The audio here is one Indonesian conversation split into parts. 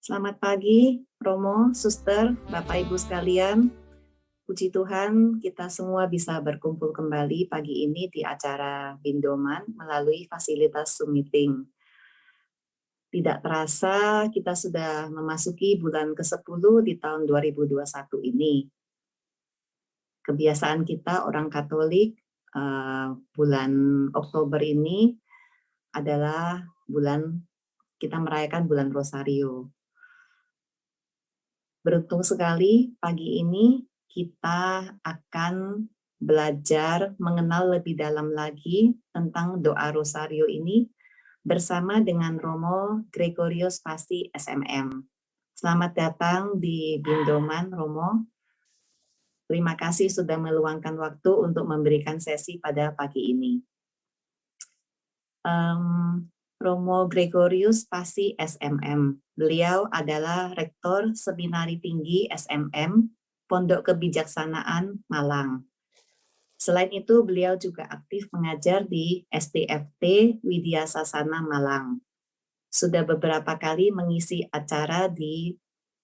Selamat pagi, Romo, Suster, Bapak Ibu sekalian. Puji Tuhan, kita semua bisa berkumpul kembali pagi ini di acara Bindoman melalui fasilitas Zoom Meeting. Tidak terasa, kita sudah memasuki bulan ke-10 di tahun 2021 ini. Kebiasaan kita orang Katolik, bulan Oktober ini adalah kita merayakan bulan Rosario. Beruntung sekali pagi ini kita akan belajar mengenal lebih dalam lagi tentang doa Rosario ini bersama dengan Romo Gregorius Pasi SMM. Selamat datang di Bindoman, Romo. Terima kasih sudah meluangkan waktu untuk memberikan sesi pada pagi ini. Romo Gregorius Pasi SMM. Beliau adalah Rektor Seminari Tinggi SMM, Pondok Kebijaksanaan Malang. Selain itu, beliau juga aktif mengajar di STFT Widya Sasana Malang. Sudah beberapa kali mengisi acara di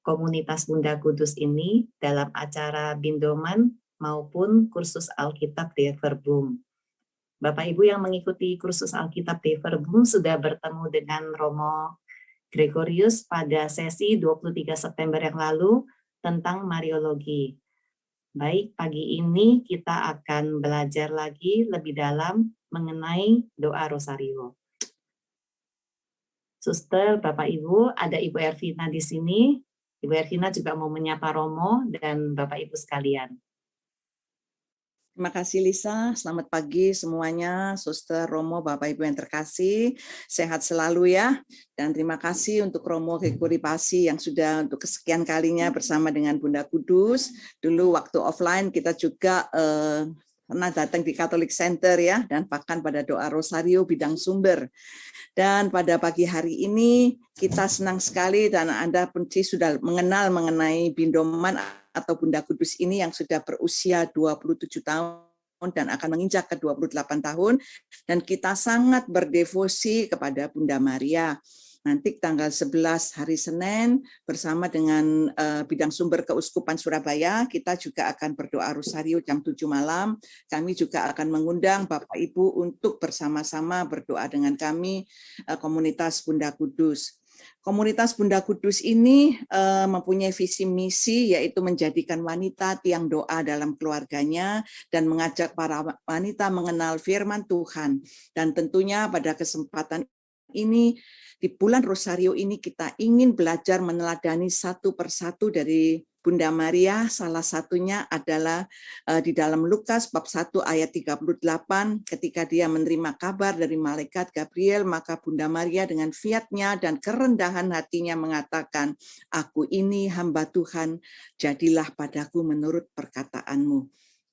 komunitas Bunda Kudus ini dalam acara Bindoman maupun kursus Alkitab di Verbum. Bapak Ibu yang mengikuti kursus Alkitab di Verbum sudah bertemu dengan Romo Gregorius pada sesi 23 September yang lalu tentang Mariologi. Baik, pagi ini kita akan belajar lagi lebih dalam mengenai doa Rosario. Suster, Bapak Ibu, ada Ibu Ervina di sini. Ibu Ervina juga mau menyapa Romo dan Bapak Ibu sekalian. Terima kasih Lisa, selamat pagi semuanya, Suster, Romo, Bapak Ibu yang terkasih, sehat selalu ya. Dan terima kasih untuk Romo Gregorius Pasi yang sudah untuk kesekian kalinya bersama dengan Bunda Kudus. Dulu waktu offline kita juga pernah datang di Catholic Center ya, dan bahkan pada doa Rosario bidang sumber. Dan pada pagi hari ini kita senang sekali dan Anda pasti sudah mengenal mengenai Bindoman atau Bunda Kudus ini yang sudah berusia 27 tahun dan akan menginjak ke 28 tahun. Dan kita sangat berdevosi kepada Bunda Maria. Nanti tanggal 11 hari Senin bersama dengan bidang sumber Keuskupan Surabaya, kita juga akan berdoa Rosario jam 7 malam. Kami juga akan mengundang Bapak Ibu untuk bersama-sama berdoa dengan kami, komunitas Bunda Kudus. Komunitas Bunda Kudus ini mempunyai visi misi yaitu menjadikan wanita tiang doa dalam keluarganya dan mengajak para wanita mengenal firman Tuhan. Dan tentunya pada kesempatan ini di bulan Rosario ini kita ingin belajar meneladani satu persatu dari Bunda Maria, salah satunya adalah di dalam Lukas bab 1 ayat 38, ketika dia menerima kabar dari malaikat Gabriel, maka Bunda Maria dengan fiatnya dan kerendahan hatinya mengatakan, "Aku ini hamba Tuhan, jadilah padaku menurut perkataanmu."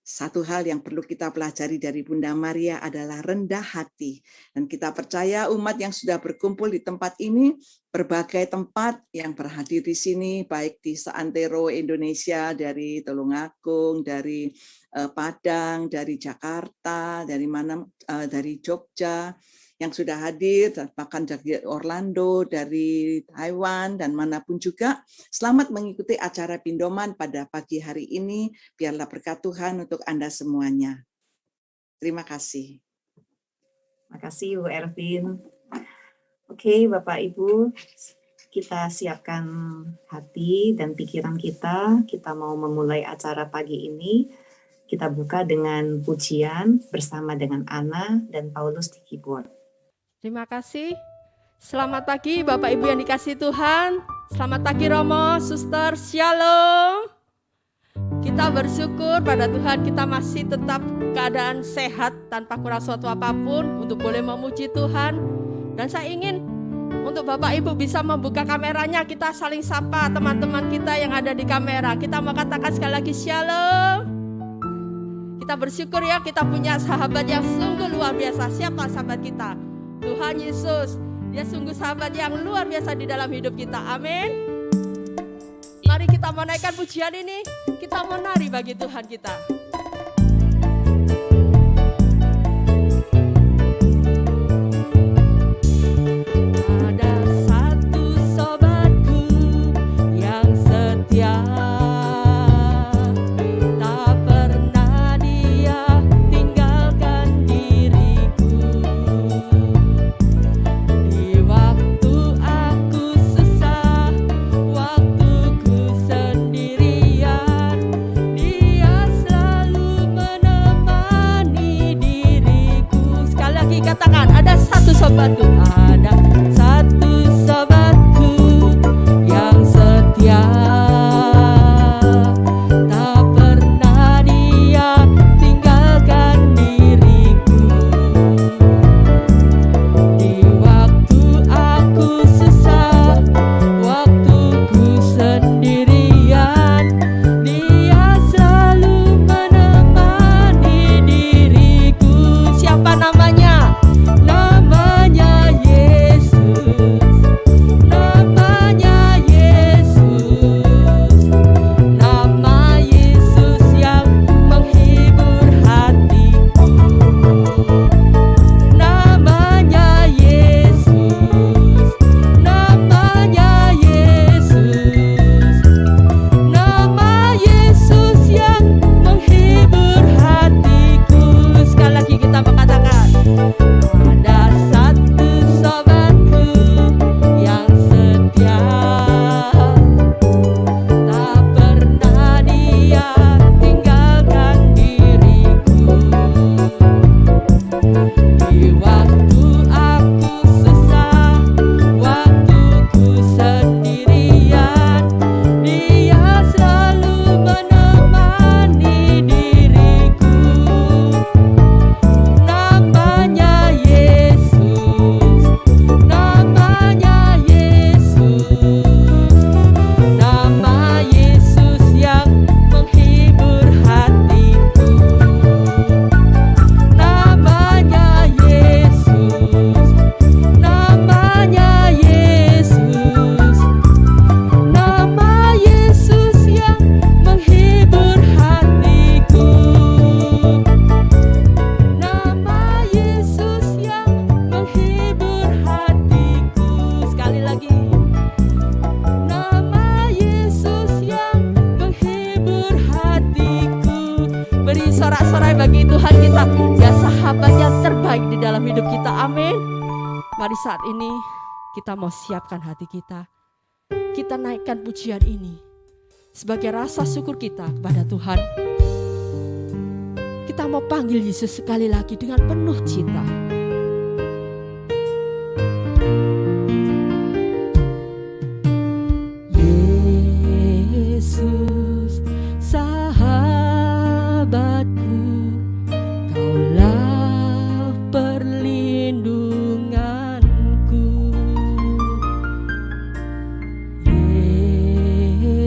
Satu hal yang perlu kita pelajari dari Bunda Maria adalah rendah hati. Dan kita percaya umat yang sudah berkumpul di tempat ini, berbagai tempat yang berhadir di sini, baik di seantero Indonesia, dari Tulungagung, dari Padang, dari Jakarta, dari Jogja, yang sudah hadir, bahkan dari Orlando, dari Taiwan, dan manapun juga. Selamat mengikuti acara Bindoman pada pagi hari ini. Biarlah berkat Tuhan untuk Anda semuanya. Terima kasih. Terima kasih, Bu Ervin. Oke, Bapak Ibu, kita siapkan hati dan pikiran kita. Kita mau memulai acara pagi ini. Kita buka dengan pujian bersama dengan Ana dan Paulus di keyboard. Terima kasih. Selamat pagi Bapak Ibu yang dikasihi Tuhan. Selamat pagi Romo, Suster, Shalom. Kita bersyukur pada Tuhan kita masih tetap keadaan sehat tanpa kurang suatu apapun untuk boleh memuji Tuhan. Dan saya ingin untuk Bapak Ibu bisa membuka kameranya, kita saling sapa teman-teman kita yang ada di kamera. Kita mau katakan sekali lagi Shalom. Kita bersyukur ya kita punya sahabat yang sungguh luar biasa. Siapa sahabat kita? Tuhan Yesus, dia sungguh sahabat yang luar biasa di dalam hidup kita. Amin. Mari kita menaikkan pujian ini. Kita menari bagi Tuhan kita. Ada satu sobatku lagi katakan, ada satu sobatku, ada satu sobatku yang setia, tak pernah dia tinggalkan diriku. Di waktu aku susah, waktu ku sendirian, dia selalu menemani diriku. Siapa namanya? Namanya Yesus. Namanya Yesus. Nama Yesus yang menghibur hatiku. Namanya Yesus. Namanya Yesus. Nama Yesus yang menghibur hatiku. Sekali lagi kita mengatakan, ada satu sobatku yang setia, tak pernah dia tinggalkan diriku. Di waktu aku susah, waktu ku sendirian, dia selalu menemani diriku. Namanya Yesus. Namanya Yesus. Nama Yesus yang menghibur hatiku. Namanya Yesus. Namanya Yesus. Nama Yesus yang menghibur hatiku. Nama Yesus yang menghibur hatiku. Sekali lagi. Nama Yesus yang menghibur hatiku. Beri sorak-sorai bagi Tuhan kita, ya sahabat yang terbaik di dalam hidup kita. Amin. Mari saat ini kita mau siapkan hati kita. Kita naikkan pujian ini sebagai rasa syukur kita kepada Tuhan. Kita mau panggil Yesus sekali lagi dengan penuh cinta. Yesus, sahabatku, Kaulah perlindunganku.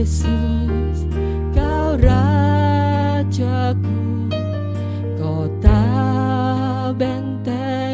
Yesus, Kau Rajaku, Kota benteng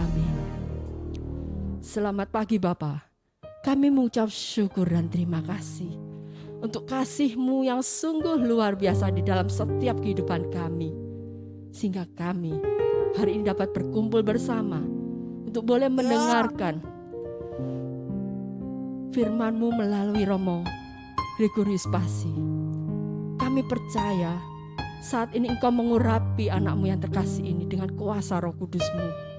Amin. Selamat pagi Bapa. Kami mengucap syukur dan terima kasih untuk kasih-Mu yang sungguh luar biasa di dalam setiap kehidupan kami. Sehingga kami hari ini dapat berkumpul bersama untuk boleh mendengarkan firman-Mu melalui Romo Gregorius Pasi. Kami percaya saat ini Engkau mengurapi anak-Mu yang terkasih ini dengan kuasa Roh Kudus-Mu.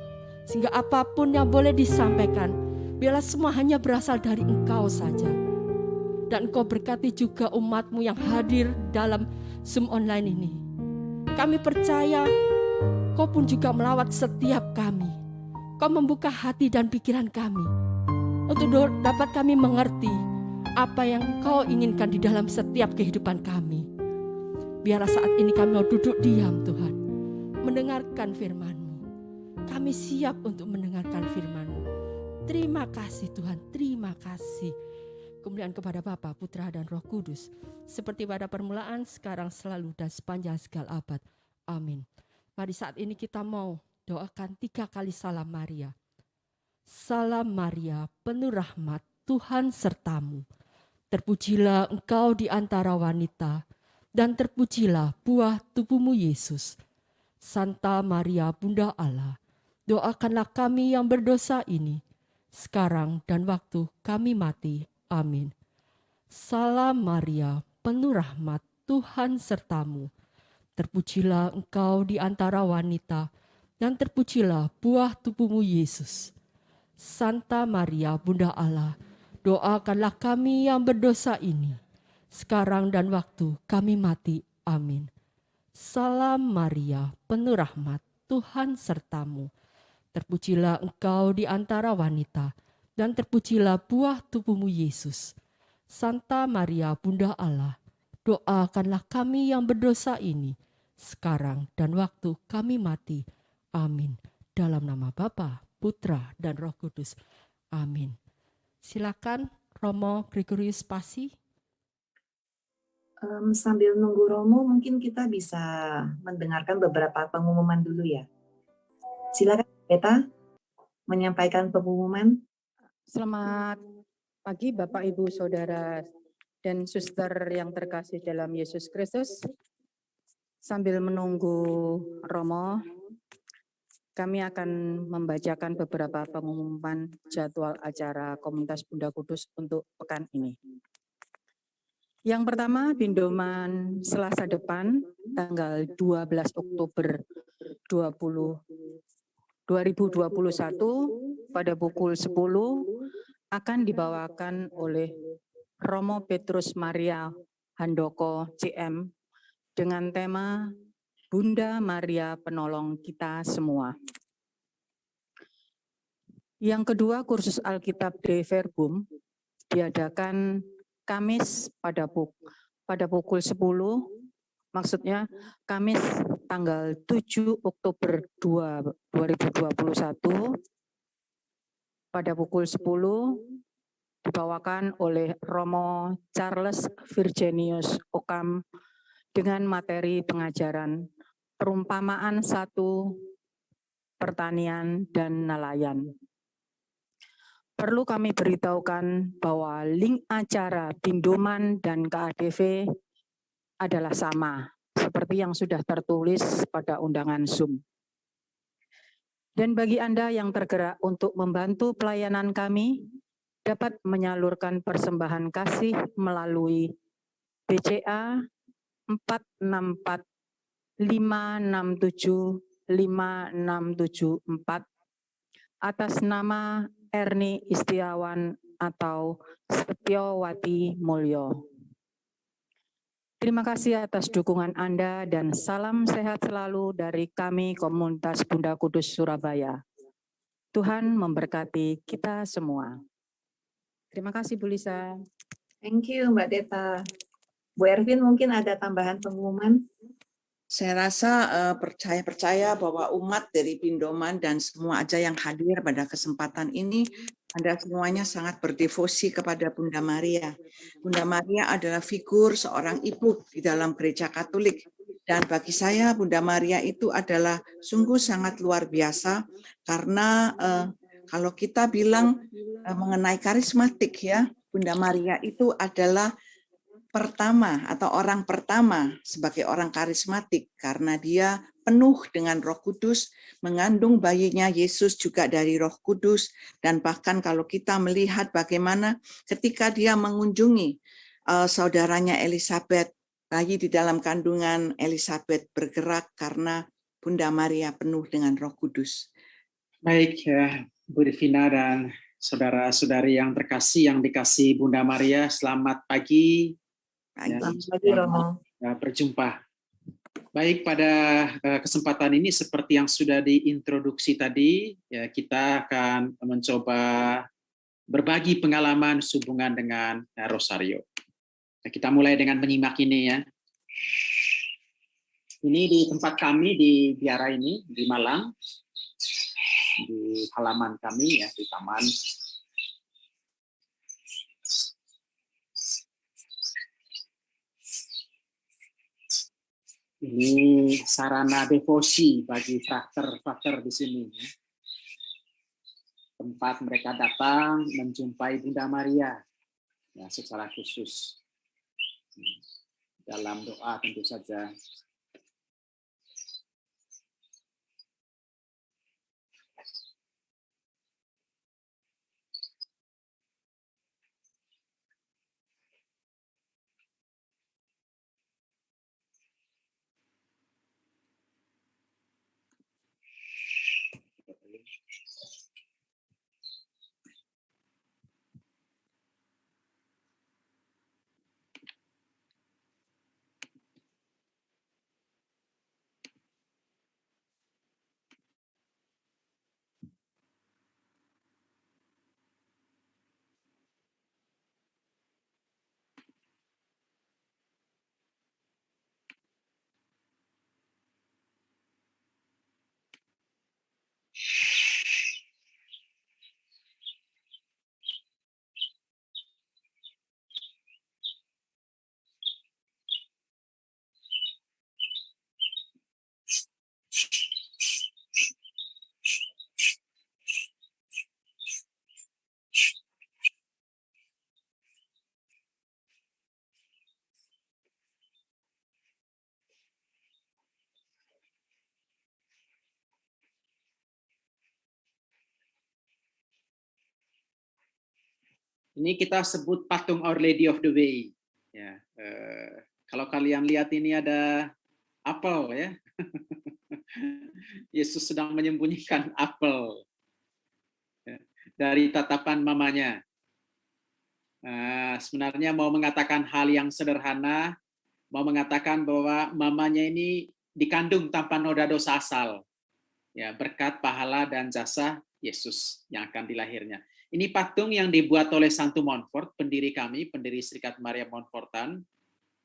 Sehingga apapun yang boleh disampaikan, biarlah semua hanya berasal dari Engkau saja. Dan Engkau berkati juga umat-Mu yang hadir dalam Zoom online ini. Kami percaya Kau pun juga melawat setiap kami. Kau membuka hati dan pikiran kami untuk dapat kami mengerti apa yang Kau inginkan di dalam setiap kehidupan kami. Biarlah saat ini kami mau duduk diam Tuhan, mendengarkan firman-Mu. Kami siap untuk mendengarkan firman-Mu. Terima kasih Tuhan, terima kasih. Kemuliaan kepada Bapa, Putra dan Roh Kudus, seperti pada permulaan, sekarang, selalu, dan sepanjang segala abad. Amin. Mari saat ini kita mau doakan 3 kali salam Maria. Salam Maria, penuh rahmat, Tuhan sertamu. Terpujilah engkau di antara wanita, dan terpujilah buah tubuhmu Yesus. Santa Maria, Bunda Allah, doakanlah kami yang berdosa ini, sekarang dan waktu kami mati. Amin. Salam Maria, penuh rahmat, Tuhan sertamu. Terpujilah engkau di antara wanita, dan terpujilah buah tubuhmu Yesus. Santa Maria, Bunda Allah, doakanlah kami yang berdosa ini, sekarang dan waktu kami mati. Amin. Salam Maria, penuh rahmat, Tuhan sertamu. Terpujilah engkau di antara wanita, dan terpujilah buah tubuhmu Yesus. Santa Maria, Bunda Allah, doakanlah kami yang berdosa ini, sekarang dan waktu kami mati. Amin. Dalam nama Bapa, Putra, dan Roh Kudus. Amin. Silakan Romo Gregorius Pasi. Sambil nunggu Romo, mungkin kita bisa mendengarkan beberapa pengumuman dulu ya. Silakan Beta menyampaikan pengumuman. Selamat pagi Bapak, Ibu, Saudara, dan suster yang terkasih dalam Yesus Kristus. Sambil menunggu Romo, kami akan membacakan beberapa pengumuman jadwal acara Komunitas Bunda Kudus untuk pekan ini. Yang pertama, pindoman Selasa depan, tanggal 12 Oktober 2021 pada pukul 10 akan dibawakan oleh Romo Petrus Maria Handoko CM dengan tema Bunda Maria Penolong Kita Semua. Yang kedua, kursus Alkitab de Verbum diadakan Kamis pada pukul 10, maksudnya Kamis tanggal 7 Oktober 2021 pada pukul 10 dibawakan oleh Romo Charles Virginius Okam dengan materi pengajaran perumpamaan 1 pertanian dan nelayan. Perlu kami beritahukan bahwa link acara pindoman dan KADV adalah sama seperti yang sudah tertulis pada undangan Zoom. Dan bagi Anda yang tergerak untuk membantu pelayanan kami, dapat menyalurkan persembahan kasih melalui BCA 464 567 5674 atas nama Erni Istiawan atau Setiawati Mulyo. Terima kasih atas dukungan Anda dan salam sehat selalu dari kami Komunitas Bunda Kudus Surabaya. Tuhan memberkati kita semua. Terima kasih Bu Lisa. Thank you Mbak Deta. Bu Ervin mungkin ada tambahan pengumuman? Saya rasa percaya bahwa umat dari Pindoman dan semua aja yang hadir pada kesempatan ini, Anda semuanya sangat berdevosi kepada Bunda Maria. Bunda Maria adalah figur seorang ibu di dalam gereja Katolik Dan bagi saya Bunda Maria itu adalah sungguh sangat luar biasa karena kalau kita bilang mengenai karismatik ya, Bunda Maria itu adalah pertama atau orang pertama sebagai orang karismatik karena dia penuh dengan Roh Kudus, mengandung bayinya Yesus juga dari Roh Kudus, dan bahkan kalau kita melihat bagaimana ketika dia mengunjungi saudaranya Elizabeth, bayi di dalam kandungan Elizabeth bergerak karena Bunda Maria penuh dengan Roh Kudus. Baik, Bu Devina dan saudara-saudari yang terkasih yang dikasihi Bunda Maria, selamat pagi. Selamat pagi, Romo. Berjumpa. Baik, pada kesempatan ini seperti yang sudah diintroduksi tadi, ya, kita akan mencoba berbagi pengalaman sehubungan dengan Rosario. Nah, kita mulai dengan menyimak ini ya. Ini di tempat kami di biara ini, di Malang, di halaman kami ya, di taman. Ini sarana devosi bagi frater-frater di sini. Tempat mereka datang menjumpai Bunda Maria ya, secara khusus. Dalam doa tentu saja. Ini kita sebut patung Our Lady of the Way. Ya, kalau kalian lihat ini ada apel ya. Yesus sedang menyembunyikan apel ya, dari tatapan mamanya. Sebenarnya mau mengatakan hal yang sederhana, mau mengatakan bahwa mamanya ini dikandung tanpa noda dosa asal. Ya, berkat pahala dan jasa Yesus yang akan dilahirnya. Ini patung yang dibuat oleh Santo Montfort, pendiri kami, pendiri Serikat Maria Montfortan,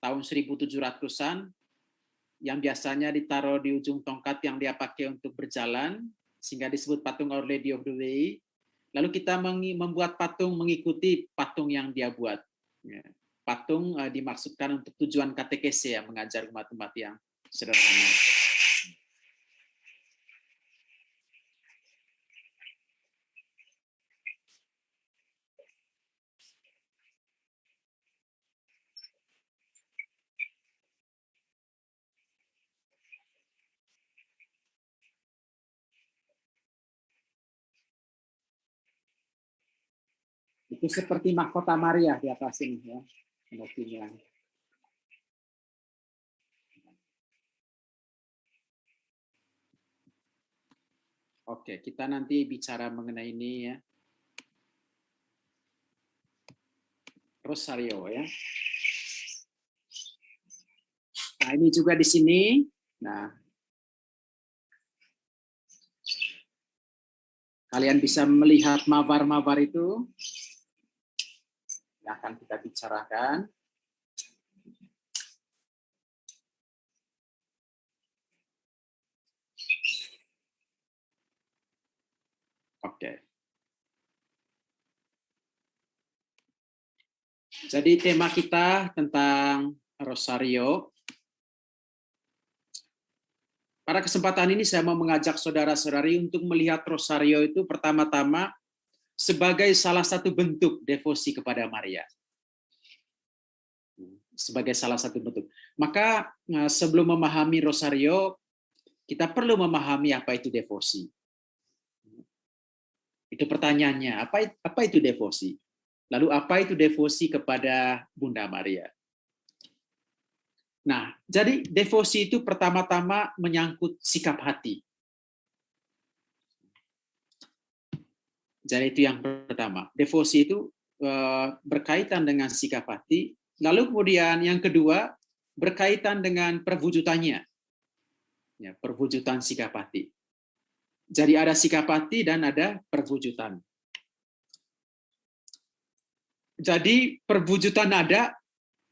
tahun 1700-an, yang biasanya ditaruh di ujung tongkat yang dia pakai untuk berjalan, sehingga disebut patung Our Lady of the Way. Lalu kita membuat patung mengikuti patung yang dia buat. Patung dimaksudkan untuk tujuan katekese, ya, mengajar umat-umat yang sederhana. Itu seperti mahkota Maria di atas ini ya. Motifnya. Oke, kita nanti bicara mengenai ini ya. Rosario ya. Nah, ini juga di sini. Nah, kalian bisa melihat mabar-mabar itu yang akan kita bicarakan. Oke. Jadi tema kita tentang Rosario. pada kesempatan ini saya mau mengajak saudara-saudari untuk melihat rosario itu pertama-tama sebagai salah satu bentuk devosi kepada Maria. Sebagai salah satu bentuk. Maka sebelum memahami rosario, kita perlu memahami apa itu devosi. Itu pertanyaannya, apa itu devosi? Lalu apa itu devosi kepada Bunda Maria? Nah, jadi devosi itu pertama-tama menyangkut sikap hati. Jadi itu yang pertama. Devosi itu berkaitan dengan sikap hati. Lalu kemudian yang kedua berkaitan dengan perwujudannya. Ya, perwujudan sikap hati. Jadi ada sikap hati dan ada perwujudan. Jadi perwujudan ada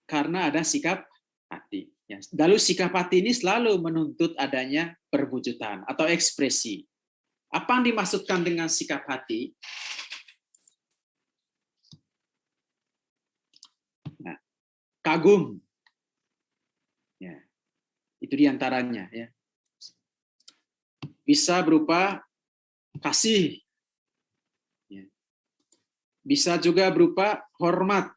karena ada sikap hati. Lalu sikap hati ini selalu menuntut adanya perwujudan atau ekspresi. Apa yang dimaksudkan dengan sikap hati? Nah, kagum. Ya, itu diantaranya. Ya. Bisa berupa kasih. Ya. Bisa juga berupa hormat.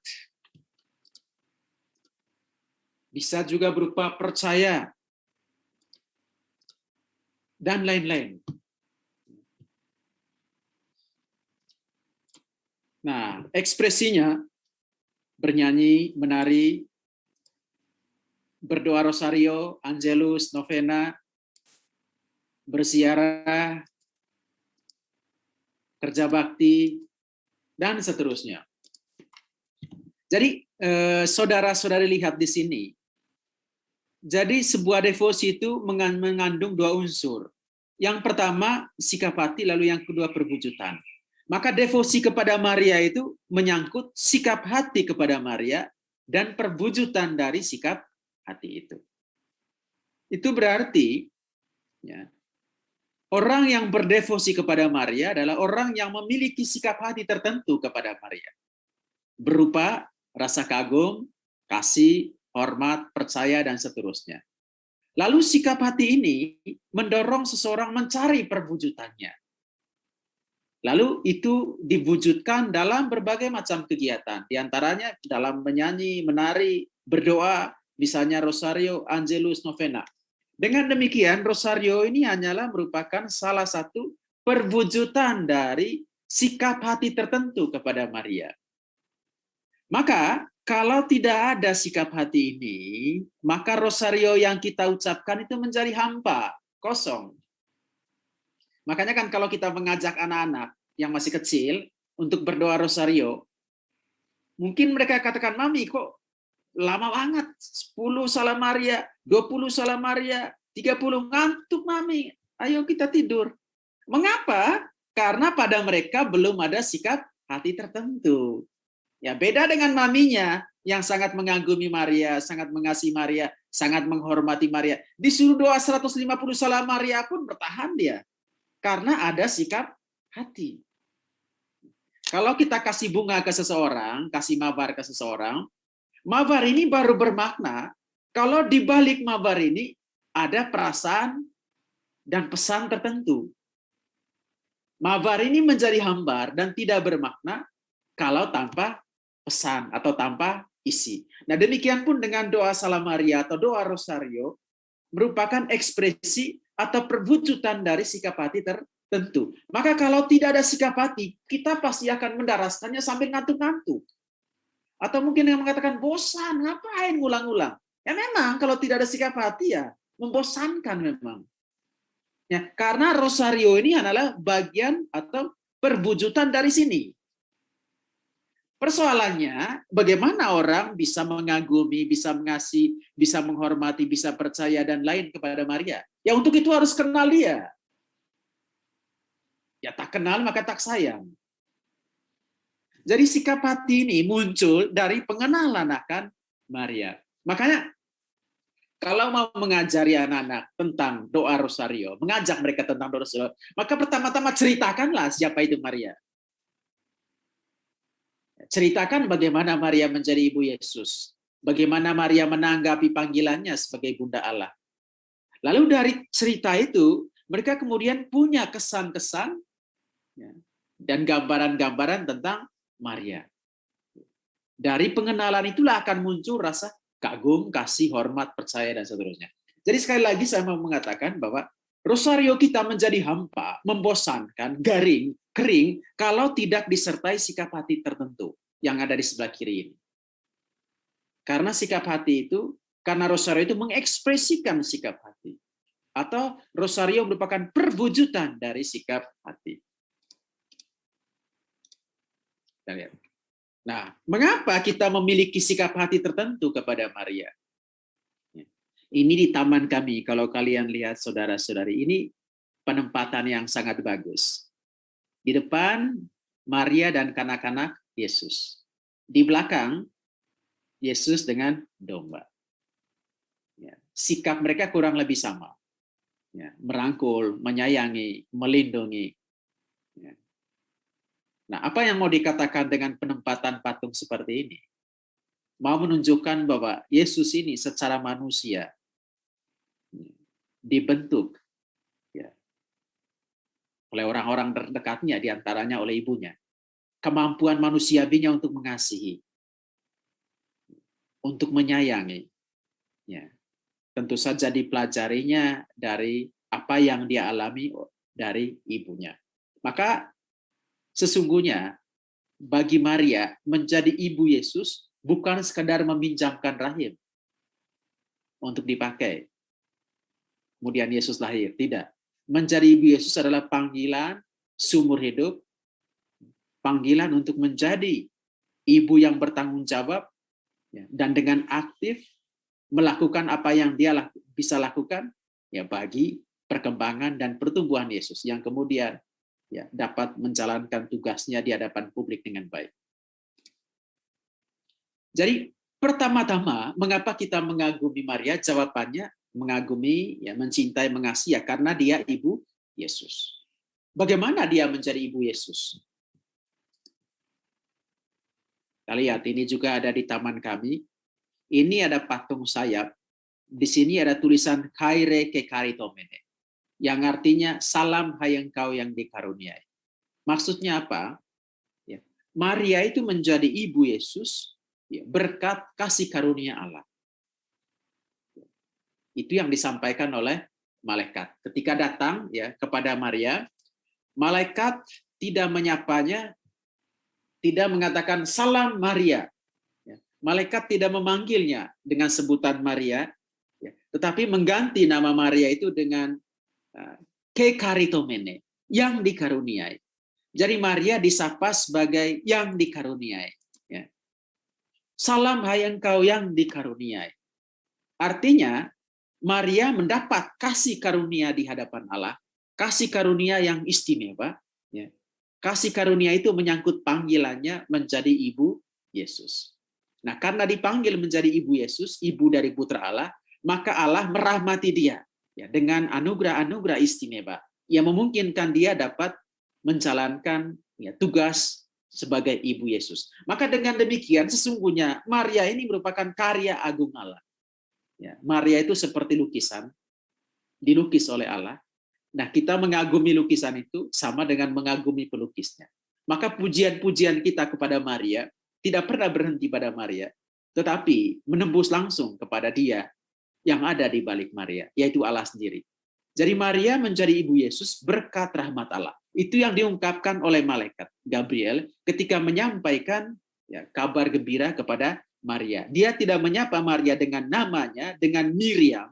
Bisa juga berupa percaya, dan lain-lain. Nah, ekspresinya bernyanyi, menari, berdoa rosario, angelus, novena, berziarah, kerja bakti, dan seterusnya. Jadi, saudara-saudari lihat di sini, jadi sebuah devosi itu mengandung dua unsur. Yang pertama sikap hati, lalu yang kedua perwujudan. Maka devosi kepada Maria itu menyangkut sikap hati kepada Maria dan perwujudan dari sikap hati itu. Itu berarti ya, orang yang berdevosi kepada Maria adalah orang yang memiliki sikap hati tertentu kepada Maria. Berupa rasa kagum, kasih, hormat, percaya, dan seterusnya. Lalu sikap hati ini mendorong seseorang mencari perwujudannya. Lalu itu diwujudkan dalam berbagai macam kegiatan. Di antaranya dalam menyanyi, menari, berdoa, misalnya rosario, angelus, novena. Dengan demikian, rosario ini hanyalah merupakan salah satu perwujudan dari sikap hati tertentu kepada Maria. Maka, kalau tidak ada sikap hati ini, maka rosario yang kita ucapkan itu menjadi hampa, kosong. Makanya kan kalau kita mengajak anak-anak yang masih kecil untuk berdoa rosario, mungkin mereka katakan, Mami kok lama banget, 10 Salam Maria, 20 Salam Maria, 30, ngantuk Mami, ayo kita tidur. Mengapa? Karena pada mereka belum ada sikap hati tertentu. Ya, beda dengan maminya yang sangat mengagumi Maria, sangat mengasihi Maria, sangat menghormati Maria. Disuruh doa 150 Salam Maria pun bertahan dia. Karena ada sikap hati. Kalau kita kasih bunga ke seseorang, kasih mawar ke seseorang, mawar ini baru bermakna kalau di balik mawar ini ada perasaan dan pesan tertentu. Mawar ini menjadi hambar dan tidak bermakna kalau tanpa pesan atau tanpa isi. Nah, demikian pun dengan doa Salam Maria atau doa Rosario merupakan ekspresi atau perwujudan dari sikap hati tertentu. Maka kalau tidak ada sikap hati, kita pasti akan mendaraskannya sambil ngantuk-ngantuk. Atau mungkin yang mengatakan bosan, ngapain ngulang-ulang? Ya memang kalau tidak ada sikap hati ya membosankan memang. Ya, karena Rosario ini adalah bagian atau perwujudan dari sini. Persoalannya, bagaimana orang bisa mengagumi, bisa mengasihi, bisa menghormati, bisa percaya, dan lain kepada Maria? Ya untuk itu harus kenal dia. Ya tak kenal maka tak sayang. Jadi sikap hati ini muncul dari pengenalan akan Maria. Makanya kalau mau mengajari anak-anak tentang doa Rosario, mengajak mereka tentang doa Rosario, maka pertama-tama ceritakanlah siapa itu Maria. Ceritakan bagaimana Maria menjadi ibu Yesus. Bagaimana Maria menanggapi panggilannya sebagai Bunda Allah. Lalu dari cerita itu, mereka kemudian punya kesan-kesan ya, dan gambaran-gambaran tentang Maria. Dari pengenalan itulah akan muncul rasa kagum, kasih, hormat, percaya, dan seterusnya. Jadi sekali lagi saya mau mengatakan bahwa rosario kita menjadi hampa, membosankan, garing, kering, kalau tidak disertai sikap hati tertentu yang ada di sebelah kiri ini. Karena sikap hati itu, karena rosario itu mengekspresikan sikap hati. Atau rosario merupakan perwujudan dari sikap hati. Kita lihat. Nah, mengapa kita memiliki sikap hati tertentu kepada Maria? Ini di taman kami, kalau kalian lihat saudara-saudari, ini penempatan yang sangat bagus. Di depan, Maria dan kanak-kanak Yesus. Di belakang, Yesus dengan domba. Ya, sikap mereka kurang lebih sama. Ya, merangkul, menyayangi, melindungi. Ya. Nah, apa yang mau dikatakan dengan penempatan patung seperti ini? Mau menunjukkan bahwa Yesus ini secara manusia dibentuk ya, oleh orang-orang terdekatnya, diantaranya oleh ibunya. Kemampuan manusiawinya untuk mengasihi, untuk menyayangi. Ya. Tentu saja dipelajarinya dari apa yang dia alami dari ibunya. Maka sesungguhnya bagi Maria menjadi ibu Yesus bukan sekadar meminjamkan rahim untuk dipakai. Kemudian Yesus lahir, tidak. Menjadi ibu Yesus adalah panggilan seumur hidup, panggilan untuk menjadi ibu yang bertanggung jawab dan dengan aktif melakukan apa yang dia bisa lakukan ya bagi perkembangan dan pertumbuhan Yesus yang kemudian ya dapat menjalankan tugasnya di hadapan publik dengan baik. Jadi pertama-tama mengapa kita mengagumi Maria? Jawabannya mengagumi, ya mencintai, mengasihi ya karena dia ibu Yesus. Bagaimana dia menjadi ibu Yesus? Kita lihat ini juga ada di taman kami. Ini ada patung sayap. Di sini ada tulisan Kyrie ke karitomene, yang artinya salam hai engkau yang dikaruniai. Maksudnya apa? Ya, Maria itu menjadi ibu Yesus ya, berkat kasih karunia Allah. Itu yang disampaikan oleh malaikat. Ketika datang ya kepada Maria, malaikat tidak menyapanya, tidak mengatakan salam Maria. Malaikat tidak memanggilnya dengan sebutan Maria, tetapi mengganti nama Maria itu dengan kekaritomene, yang dikaruniai. Jadi Maria disapa sebagai yang dikaruniai. Salam hai engkau yang dikaruniai. Artinya Maria mendapat kasih karunia di hadapan Allah, kasih karunia yang istimewa. Kasih karunia itu menyangkut panggilannya menjadi ibu Yesus. Nah, karena dipanggil menjadi ibu Yesus, ibu dari Putra Allah, maka Allah merahmati dia ya, dengan anugerah-anugerah istimewa yang memungkinkan dia dapat menjalankan ya, tugas sebagai ibu Yesus. Maka dengan demikian sesungguhnya Maria ini merupakan karya agung Allah. Ya, Maria itu seperti lukisan, dilukis oleh Allah. Nah, kita mengagumi lukisan itu sama dengan mengagumi pelukisnya. Maka pujian-pujian kita kepada Maria tidak pernah berhenti pada Maria, tetapi menembus langsung kepada dia yang ada di balik Maria, yaitu Allah sendiri. Jadi Maria menjadi ibu Yesus berkat rahmat Allah. Itu yang diungkapkan oleh malaikat Gabriel ketika menyampaikan ya, kabar gembira kepada Maria. Dia tidak menyapa Maria dengan namanya, dengan Miriam.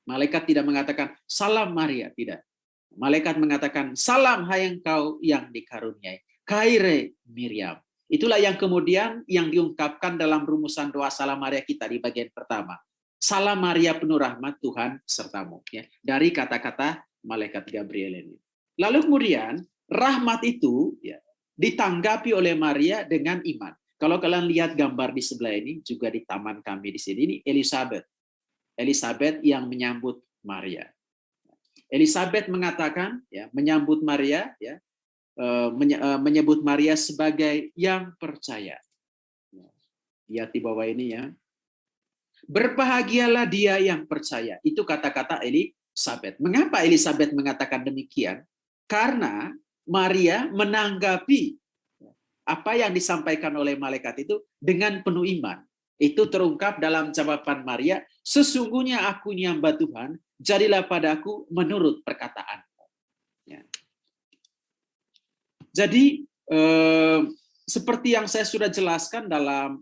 Malaikat tidak mengatakan salam Maria, tidak. Malaikat mengatakan salam hai engkau yang dikaruniai, Kyrie Miriam. Itulah yang kemudian yang diungkapkan dalam rumusan doa salam Maria kita di bagian pertama. Salam Maria penuh rahmat, Tuhan sertamu. Ya, dari kata-kata malaikat Gabriel ini. Lalu kemudian rahmat itu ya, ditanggapi oleh Maria dengan iman. Kalau kalian lihat gambar di sebelah ini, juga di taman kami di sini, ini Elizabeth. Elizabeth yang menyambut Maria. Elizabeth mengatakan, ya, menyambut Maria, ya, menyebut Maria sebagai yang percaya. Lihat di bawah ini ya. Berbahagialah dia yang percaya. Itu kata-kata Elisabet. Mengapa Elisabet mengatakan demikian? Karena Maria menanggapi apa yang disampaikan oleh malaikat itu dengan penuh iman. Itu terungkap dalam jawaban Maria, sesungguhnya aku ini hamba Tuhan, jadilah padaku menurut perkataanmu. Ya. Jadi, seperti yang saya sudah jelaskan dalam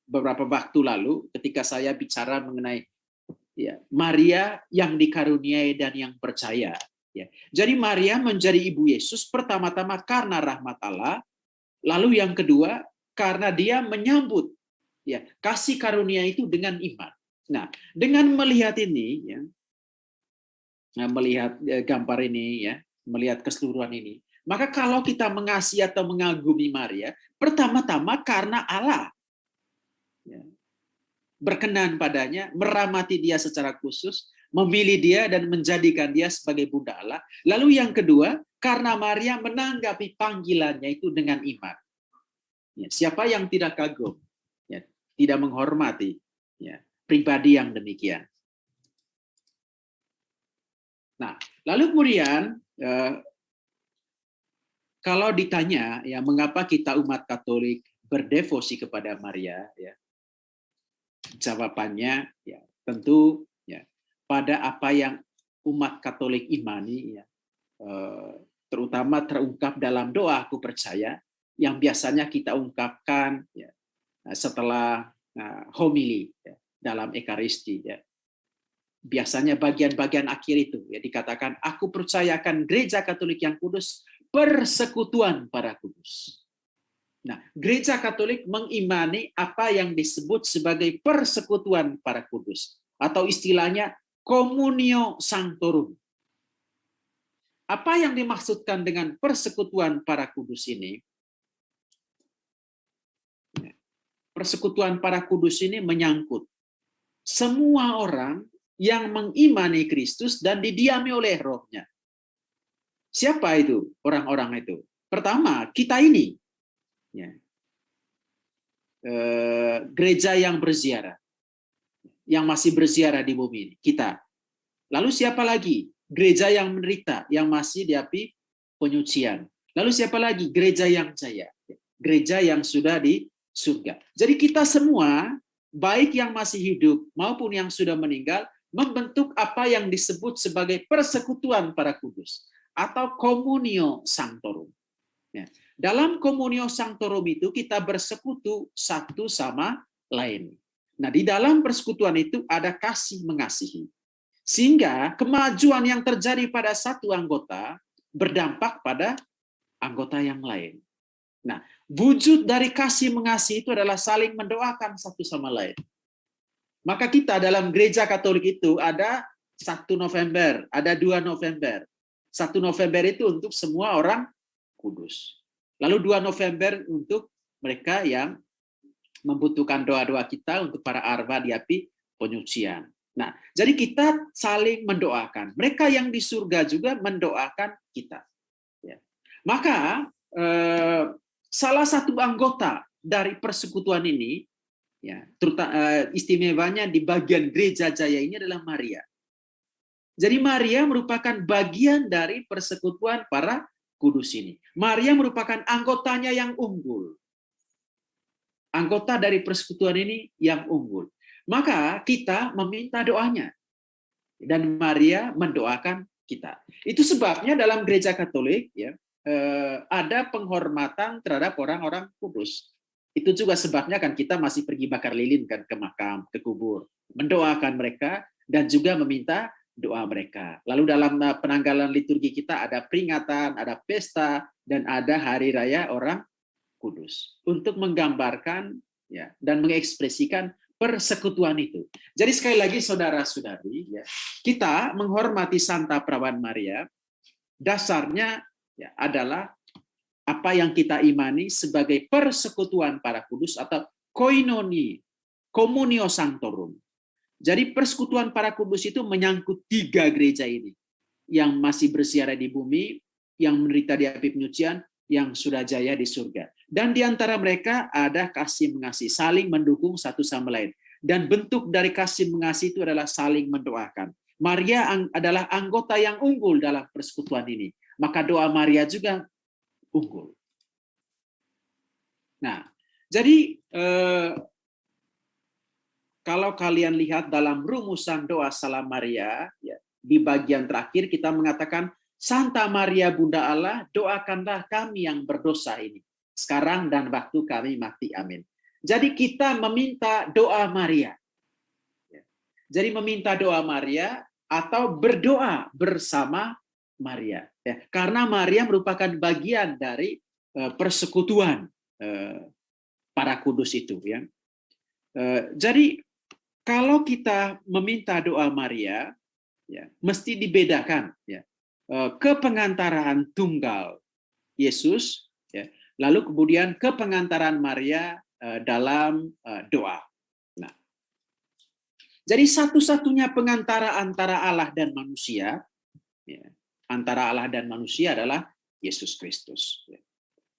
beberapa waktu lalu, ketika saya bicara mengenai Maria yang dikaruniai dan yang percaya. Ya. Jadi Maria menjadi ibu Yesus pertama-tama karena rahmat Allah, lalu yang kedua karena dia menyambut kasih karunia itu dengan iman. Nah, dengan melihat ini, melihat gambar ini, melihat keseluruhan ini, maka kalau kita mengasihi atau mengagumi Maria, pertama-tama karena Allah berkenan padanya, merahmati dia secara khusus, memilih dia dan menjadikan dia sebagai bunda Allah. Lalu yang kedua, karena Maria menanggapi panggilannya itu dengan iman. Siapa yang tidak kagum, tidak menghormati pribadi yang demikian. Nah, lalu kemudian kalau ditanya mengapa kita umat Katolik berdevosi kepada Maria, jawabannya tentu pada apa yang umat Katolik imani, terutama terungkap dalam doa aku percaya, yang biasanya kita ungkapkan setelah homili dalam Ekaristi. Biasanya bagian-bagian akhir itu dikatakan, aku percayakan Gereja Katolik yang kudus, persekutuan para kudus. Nah, Gereja Katolik mengimani apa yang disebut sebagai persekutuan para kudus, atau istilahnya Communio Sanctorum. Apa yang dimaksudkan dengan persekutuan para kudus ini? Persekutuan para kudus ini menyangkut semua orang yang mengimani Kristus dan didiami oleh Roh-Nya. Siapa itu orang-orang itu? Pertama, kita ini. Gereja yang berziarah. Yang masih berziarah di bumi ini, kita. Lalu siapa lagi? Gereja yang menderita, yang masih di api penyucian. Lalu siapa lagi? Gereja yang jaya. Gereja yang sudah di surga. Jadi kita semua, baik yang masih hidup maupun yang sudah meninggal, membentuk apa yang disebut sebagai persekutuan para kudus atau Communio Sanctorum. Dalam Communio Sanctorum itu kita bersekutu satu sama lain. Nah, di dalam persekutuan itu ada kasih mengasihi. Sehingga kemajuan yang terjadi pada satu anggota berdampak pada anggota yang lain. Nah, wujud dari kasih mengasihi itu adalah saling mendoakan satu sama lain. Maka kita dalam Gereja Katolik itu ada 1 November, ada 2 November. 1 November itu untuk semua orang kudus. Lalu 2 November untuk mereka yang membutuhkan doa-doa kita untuk para arwah di api penyucian. Nah, jadi kita saling mendoakan. Mereka yang di surga juga mendoakan kita. Maka salah satu anggota dari persekutuan ini, istimewanya di bagian gereja jaya ini adalah Maria. Jadi Maria merupakan bagian dari persekutuan para kudus ini. Maria merupakan anggotanya yang unggul. Anggota dari persekutuan ini yang unggul. Maka kita meminta doanya. Dan Maria mendoakan kita. Itu sebabnya dalam Gereja Katolik ada penghormatan terhadap orang-orang kudus. Itu juga sebabnya kan kita masih pergi bakar lilin kan ke makam, ke kubur. Mendoakan mereka dan juga meminta doa mereka. Lalu dalam penanggalan liturgi kita ada peringatan, ada pesta, dan ada hari raya orang kudus untuk menggambarkan dan mengekspresikan persekutuan itu. Jadi sekali lagi saudara-saudari, kita menghormati Santa Perawan Maria, dasarnya adalah apa yang kita imani sebagai persekutuan para kudus atau koinoni, Communio Sanctorum. Jadi persekutuan para kudus itu menyangkut 3 gereja ini, yang masih berziarah di bumi, yang menderita di api penyucian, yang sudah jaya di surga. Dan di antara mereka ada kasih mengasihi, saling mendukung satu sama lain. dan bentuk dari kasih mengasihi itu adalah saling mendoakan. Maria adalah anggota yang unggul dalam persekutuan ini. Maka doa Maria juga unggul. Nah, jadi kalau kalian lihat dalam rumusan doa Salam Maria, ya, di bagian terakhir kita mengatakan, Santa Maria Bunda Allah, doakanlah kami yang berdosa ini, sekarang dan waktu kami mati. Amin. Jadi kita meminta doa Maria. Jadi meminta doa Maria atau berdoa bersama Maria. Ya, karena Maria merupakan bagian dari persekutuan para kudus itu. Ya. Jadi kalau kita meminta doa Maria, ya, mesti dibedakan. Ya. Kepengantaraan tunggal Yesus, ya, lalu kemudian kepengantaran Maria dalam doa. Nah, jadi satu-satunya pengantara antara Allah dan manusia, ya, antara Allah dan manusia adalah Yesus Kristus. Ya.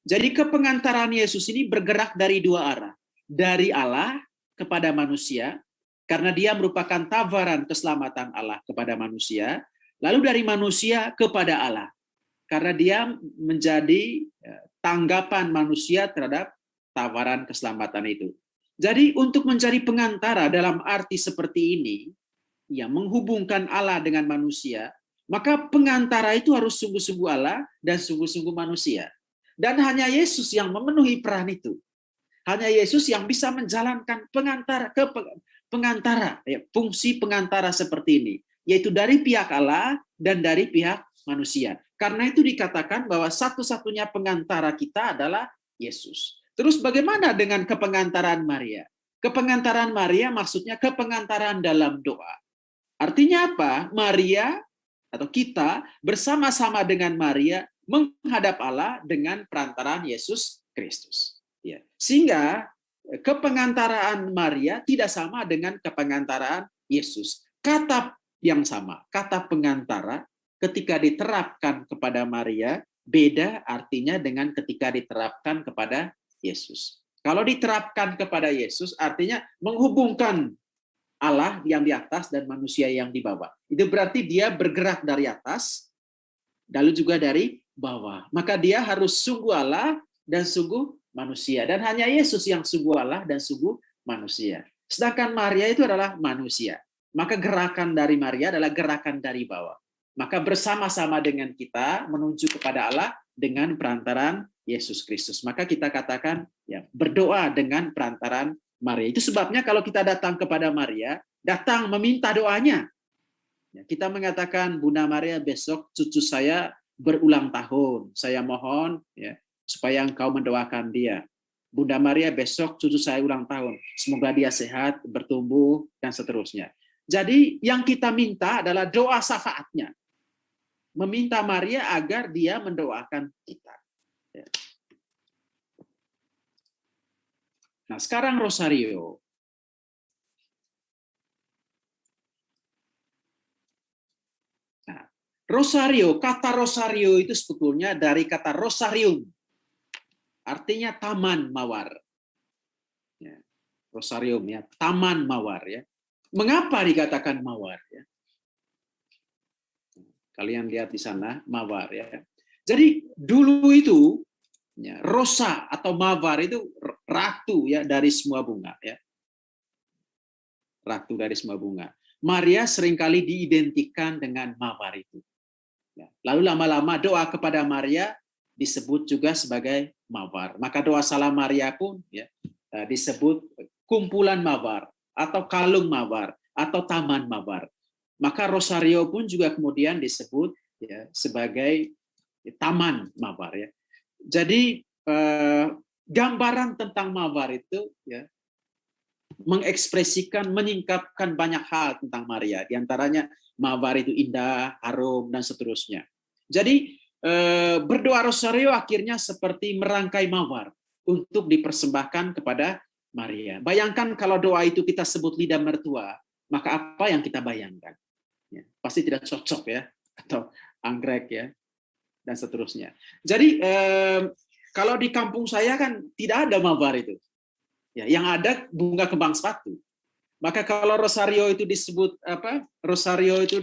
Jadi kepengantaran Yesus ini bergerak dari dua arah, dari Allah kepada manusia, karena dia merupakan tawaran keselamatan Allah kepada manusia, lalu dari manusia kepada Allah, karena dia menjadi tanggapan manusia terhadap tawaran keselamatan itu. Jadi untuk mencari pengantara dalam arti seperti ini, yang menghubungkan Allah dengan manusia, maka pengantara itu harus sungguh-sungguh Allah dan sungguh-sungguh manusia. Dan hanya Yesus yang memenuhi peran itu. Hanya Yesus yang bisa menjalankan pengantara, ya, fungsi pengantara seperti ini, yaitu dari pihak Allah dan dari pihak manusia. Karena itu dikatakan bahwa satu-satunya pengantara kita adalah Yesus. Terus bagaimana dengan kepengantaran Maria? Kepengantaran Maria maksudnya kepengantaran dalam doa. Artinya apa? Maria atau kita bersama-sama dengan Maria menghadap Allah dengan perantaraan Yesus Kristus. Ya. Sehingga kepengantaraan Maria tidak sama dengan kepengantaraan Yesus. Kata yang sama, kata pengantara ketika diterapkan kepada Maria beda artinya dengan ketika diterapkan kepada Yesus. Kalau diterapkan kepada Yesus artinya menghubungkan Allah yang di atas dan manusia yang di bawah. Itu berarti dia bergerak dari atas, lalu juga dari bawah. Maka dia harus sungguh Allah dan sungguh manusia. Dan hanya Yesus yang sungguh Allah dan sungguh manusia. Sedangkan Maria itu adalah manusia. Maka gerakan dari Maria adalah gerakan dari bawah. Maka bersama-sama dengan kita menuju kepada Allah dengan perantaran Yesus Kristus. Maka kita katakan ya, berdoa dengan perantaran Maria. Itu sebabnya kalau kita datang kepada Maria, datang meminta doanya. Ya, kita mengatakan, Bunda Maria, besok cucu saya berulang tahun. Saya mohon ya, supaya engkau mendoakan dia. Bunda Maria, besok cucu saya ulang tahun. Semoga dia sehat, bertumbuh, dan seterusnya. Jadi yang kita minta adalah doa syafaatnya. Meminta Maria agar dia mendoakan kita. Ya. Nah, sekarang rosario. Nah, rosario, kata rosario itu sebetulnya dari kata rosarium. Artinya taman mawar. Ya, rosarium ya, taman mawar ya. Mengapa dikatakan mawar ya? Kalian lihat di sana mawar ya. Jadi dulu itu ya, rosa atau mawar itu ratu ya dari semua bunga ya. Ratu dari semua bunga. Maria seringkali diidentikan dengan mawar itu. Ya. Lalu lama-lama doa kepada Maria disebut juga sebagai mawar. Maka doa Salam Maria pun ya, disebut kumpulan mawar atau kalung mawar atau taman mawar. Maka rosario pun juga kemudian disebut ya, sebagai taman mawar ya. Jadi gambaran tentang mawar itu ya, mengekspresikan, menyingkapkan banyak hal tentang Maria. Di antaranya mawar itu indah, harum, dan seterusnya. Jadi berdoa rosario akhirnya seperti merangkai mawar untuk dipersembahkan kepada Maria. Bayangkan kalau doa itu kita sebut lidah mertua, maka apa yang kita bayangkan? Ya, pasti tidak cocok ya, atau anggrek ya, dan seterusnya. Jadi kalau di kampung saya kan tidak ada mawar itu. Ya, yang ada bunga kembang sepatu. Maka kalau rosario itu disebut apa? Rosario itu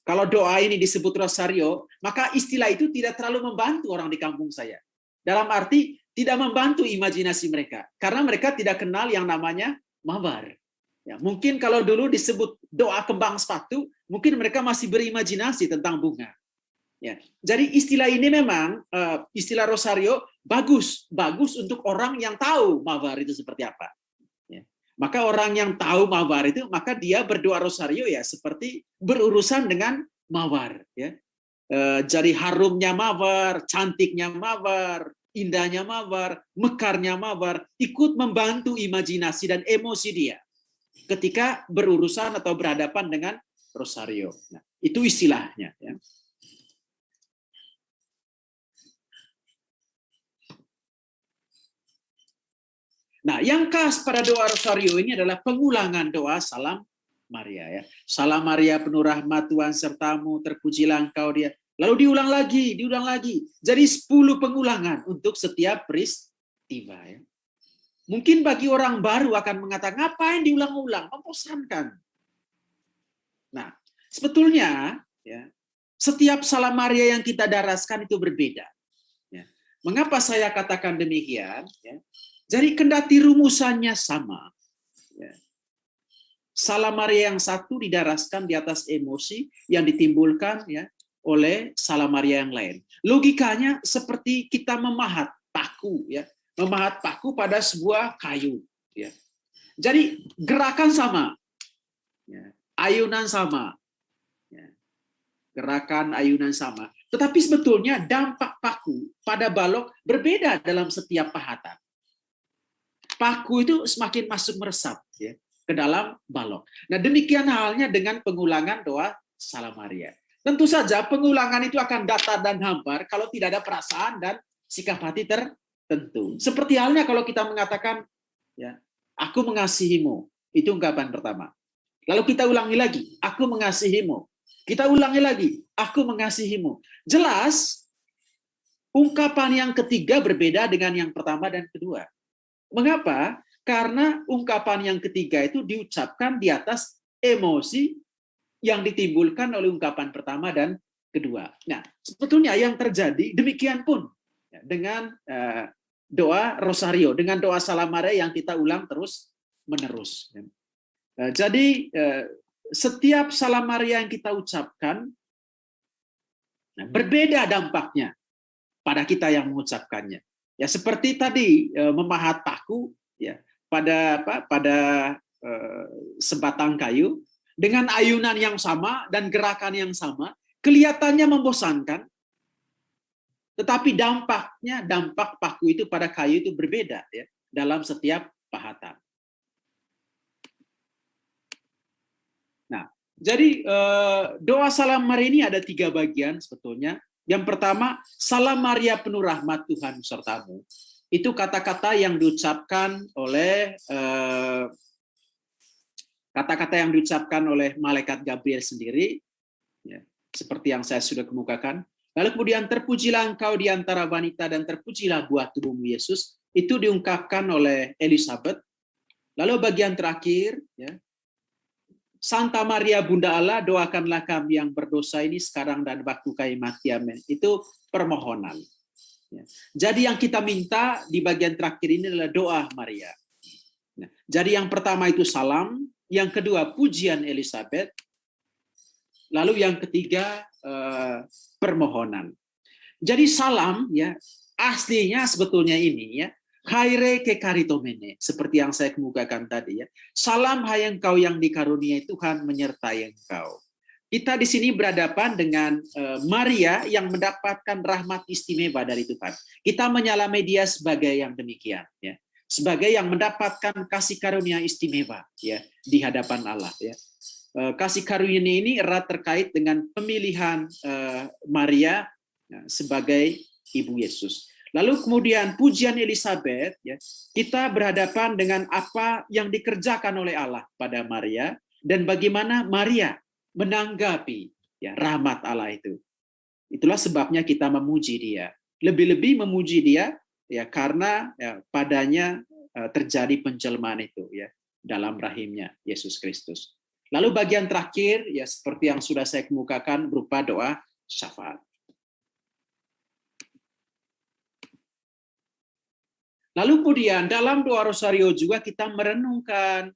kalau doa ini disebut rosario, maka istilah itu tidak terlalu membantu orang di kampung saya. Dalam arti tidak membantu imajinasi mereka, karena mereka tidak kenal yang namanya mawar. Ya, mungkin kalau dulu disebut doa kembang sepatu, mungkin mereka masih berimajinasi tentang bunga. Ya, jadi istilah ini memang istilah rosario bagus untuk orang yang tahu mawar itu seperti apa. Ya. Maka orang yang tahu mawar itu, maka dia berdoa rosario ya seperti berurusan dengan mawar. Ya. Jadi harumnya mawar, cantiknya mawar, indahnya mawar, mekarnya mawar, ikut membantu imajinasi dan emosi dia ketika berurusan atau berhadapan dengan rosario. Nah, itu istilahnya. Ya. Nah, yang khas pada doa rosario ini adalah pengulangan doa Salam Maria. Ya. Salam Maria penuh rahmat, Tuhan sertamu, terpujilah engkau dia. Lalu diulang lagi. Jadi 10 pengulangan untuk setiap peristiwa. Ya. Mungkin bagi orang baru akan mengatakan, ngapain diulang-ulang? Membosankan. Nah, sebetulnya ya, setiap Salam Maria yang kita daraskan itu berbeda. Ya. Mengapa saya katakan demikian? Ya. Jadi kendati rumusannya sama, ya. Salam Maria yang satu didaraskan di atas emosi yang ditimbulkan ya oleh Salam Maria yang lain. Logikanya seperti kita memahat paku, ya, memahat paku pada sebuah kayu. Ya. Jadi gerakan sama, ya. Ayunan sama, ya. Gerakan ayunan sama. Tetapi sebetulnya dampak paku pada balok berbeda dalam setiap pahatan. Paku itu semakin masuk meresap ya, ke dalam balok. Nah, demikian halnya dengan pengulangan doa Salam Maria. Tentu saja pengulangan itu akan datar dan hambar kalau tidak ada perasaan dan sikap hati tertentu. Seperti halnya kalau kita mengatakan, ya, aku mengasihimu, itu ungkapan pertama. Lalu kita ulangi lagi, aku mengasihimu. Kita ulangi lagi, aku mengasihimu. Jelas, ungkapan yang ketiga berbeda dengan yang pertama dan kedua. Mengapa? Karena ungkapan yang ketiga itu diucapkan di atas emosi yang ditimbulkan oleh ungkapan pertama dan kedua. Nah, sebetulnya yang terjadi demikian pun dengan doa rosario, dengan doa Salam Maria yang kita ulang terus-menerus. Jadi, setiap Salam Maria yang kita ucapkan berbeda dampaknya pada kita yang mengucapkannya. Ya seperti tadi memahat paku ya pada sebatang kayu dengan ayunan yang sama dan gerakan yang sama, kelihatannya membosankan, tetapi dampak paku itu pada kayu itu berbeda ya dalam setiap pahatan. Nah, jadi doa Salam Maria ini ada 3 bagian sebetulnya. Yang pertama, Salam Maria penuh rahmat, Tuhan sertamu. Itu kata-kata yang diucapkan oleh malaikat Gabriel sendiri, ya, seperti yang saya sudah kemukakan. Lalu kemudian terpujilah engkau di antara wanita dan terpujilah buah tubuhmu Yesus. Itu diungkapkan oleh Elizabeth. Lalu bagian terakhir, ya, Santa Maria Bunda Allah, doakanlah kami yang berdosa ini sekarang dan waktu kami mati. Amin. Itu permohonan. Jadi yang kita minta di bagian terakhir ini adalah doa Maria. Jadi yang pertama itu salam, yang kedua pujian Elizabeth, lalu yang ketiga permohonan. Jadi salam ya aslinya sebetulnya ini ya Haire ke karitomene, seperti yang saya kemukakan tadi ya. Salam hai engkau yang dikaruniai Tuhan menyertai engkau. Kita di sini berhadapan dengan Maria yang mendapatkan rahmat istimewa dari Tuhan. Kita menyalami dia sebagai yang demikian ya. Sebagai yang mendapatkan kasih karunia istimewa ya di hadapan Allah ya. Kasih karunia ini erat terkait dengan pemilihan Maria sebagai ibu Yesus. Lalu kemudian pujian Elizabeth, ya, kita berhadapan dengan apa yang dikerjakan oleh Allah pada Maria dan bagaimana Maria menanggapi ya, rahmat Allah itu. Itulah sebabnya kita memuji dia. Lebih-lebih memuji dia ya karena ya, padanya terjadi penjelmaan itu ya dalam rahimnya Yesus Kristus. Lalu bagian terakhir ya seperti yang sudah saya kemukakan berupa doa syafaat. Lalu kemudian dalam doa rosario juga kita merenungkan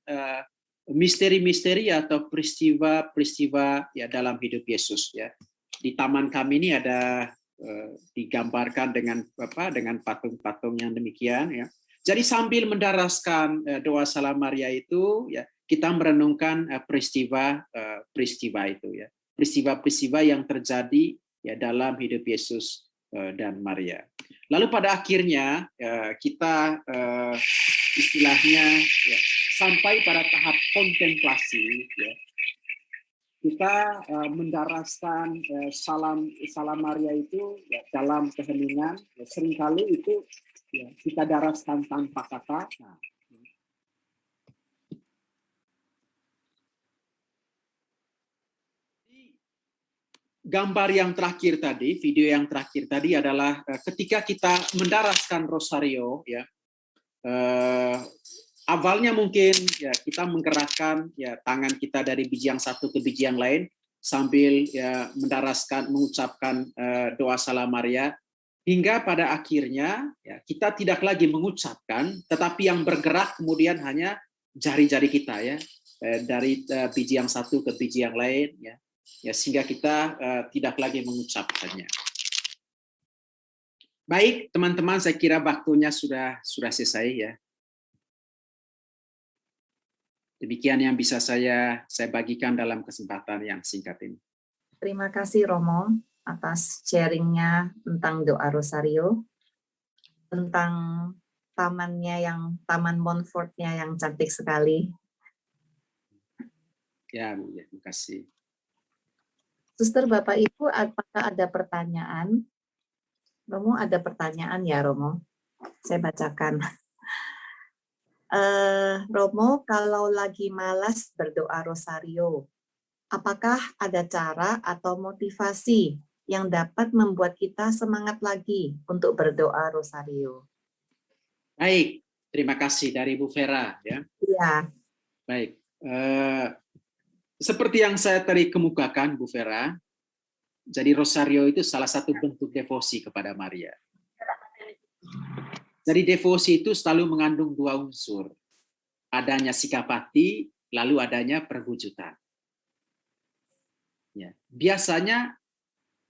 misteri-misteri atau peristiwa-peristiwa ya dalam hidup Yesus ya. Di taman kami ini ada digambarkan dengan patung-patung yang demikian ya. Jadi sambil mendaraskan doa Salam Maria itu ya kita merenungkan peristiwa itu ya. Peristiwa-peristiwa yang terjadi ya dalam hidup Yesus dan Maria. Lalu pada akhirnya kita istilahnya ya, sampai pada tahap kontemplasi ya. Kita mendaraskan Salam Maria itu ya, dalam keheningan ya, seringkali itu ya, kita daraskan tanpa kata. Nah, gambar yang terakhir tadi, video yang terakhir tadi adalah ketika kita mendaraskan rosario ya. Awalnya mungkin ya kita menggerakkan ya tangan kita dari biji yang satu ke biji yang lain sambil ya mengucapkan doa Salam Maria hingga pada akhirnya ya kita tidak lagi mengucapkan tetapi yang bergerak kemudian hanya jari-jari kita ya dari biji yang satu ke biji yang lain ya sehingga kita tidak lagi mengucapkannya. Baik teman-teman, saya kira waktunya sudah selesai ya. Demikian yang bisa saya bagikan dalam kesempatan yang singkat ini. Terima kasih Romo atas sharingnya tentang doa rosario, tentang Taman Montfortnya yang cantik sekali. Ya, terima kasih. Suster, Bapak, Ibu, apakah ada pertanyaan? Romo, ada pertanyaan ya, Romo? Saya bacakan. Romo, kalau lagi malas berdoa rosario, apakah ada cara atau motivasi yang dapat membuat kita semangat lagi untuk berdoa rosario? Baik, terima kasih dari Bu Vera. Ya. Iya. Baik. Seperti yang saya tadi kemukakan, Bu Vera, jadi rosario itu salah satu bentuk devosi kepada Maria. Jadi devosi itu selalu mengandung dua unsur. Adanya sikap hati, lalu adanya perwujudan. Ya. Biasanya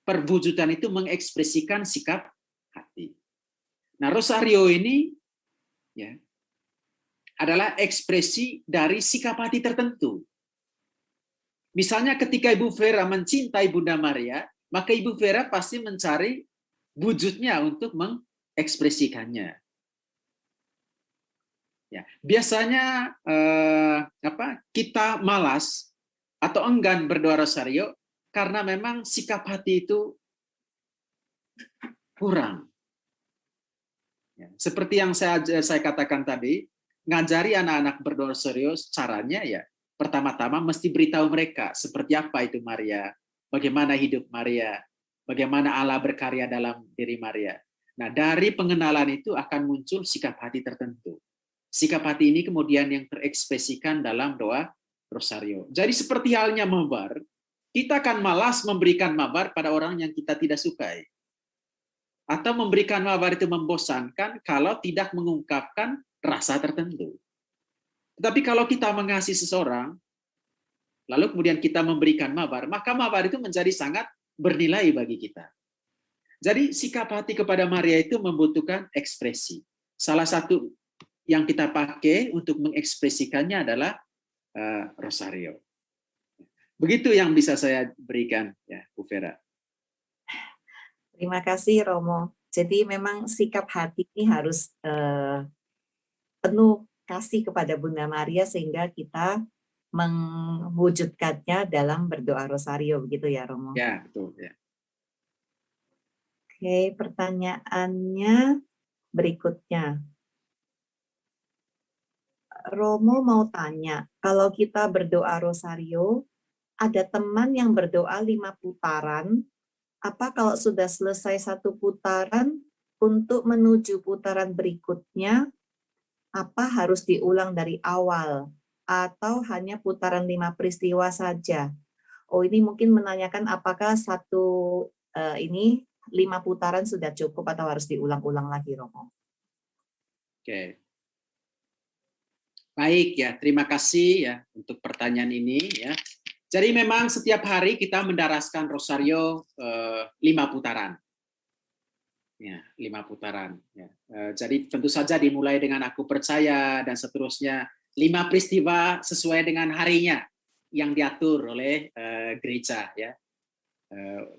perwujudan itu mengekspresikan sikap hati. Nah, rosario ini ya, adalah ekspresi dari sikap hati tertentu. Misalnya ketika Ibu Vera mencintai Bunda Maria, maka Ibu Vera pasti mencari wujudnya untuk mengekspresikannya. Ya, biasanya kita malas atau enggan berdoa rosario karena memang sikap hati itu kurang. Ya, seperti yang saya katakan tadi, ngajari anak-anak berdoa rosario caranya ya. Pertama-tama mesti beritahu mereka seperti apa itu Maria, bagaimana hidup Maria, bagaimana Allah berkarya dalam diri Maria. Nah, dari pengenalan itu akan muncul sikap hati tertentu. Sikap hati ini kemudian yang terekspresikan dalam doa rosario. Jadi seperti halnya mabar, kita akan malas memberikan mabar pada orang yang kita tidak sukai. Atau memberikan mabar itu membosankan kalau tidak mengungkapkan rasa tertentu. Tetapi kalau kita mengasihi seseorang, lalu kemudian kita memberikan mabar, maka mabar itu menjadi sangat bernilai bagi kita. Jadi sikap hati kepada Maria itu membutuhkan ekspresi. Salah satu yang kita pakai untuk mengekspresikannya adalah rosario. Begitu yang bisa saya berikan, ya, Bu Vera. Terima kasih, Romo. Jadi memang sikap hati ini harus penuh kasih kepada Bunda Maria sehingga kita mewujudkannya dalam berdoa rosario, begitu ya Romo? Ya, betul. Ya. Oke, pertanyaannya berikutnya. Romo mau tanya, kalau kita berdoa rosario, ada teman yang berdoa 5 putaran, apa kalau sudah selesai 1 putaran, untuk menuju putaran berikutnya, Apa harus diulang dari awal atau hanya putaran 5 peristiwa saja? Oh, ini mungkin menanyakan apakah ini 5 putaran sudah cukup atau harus diulang-ulang lagi, Romo? Oke. Baik ya, terima kasih ya untuk pertanyaan ini ya. Jadi memang setiap hari kita mendaraskan rosario 5 putaran. Ya, 5 putaran. Ya. Jadi tentu saja dimulai dengan aku percaya dan seterusnya 5 peristiwa sesuai dengan harinya yang diatur oleh gereja ya,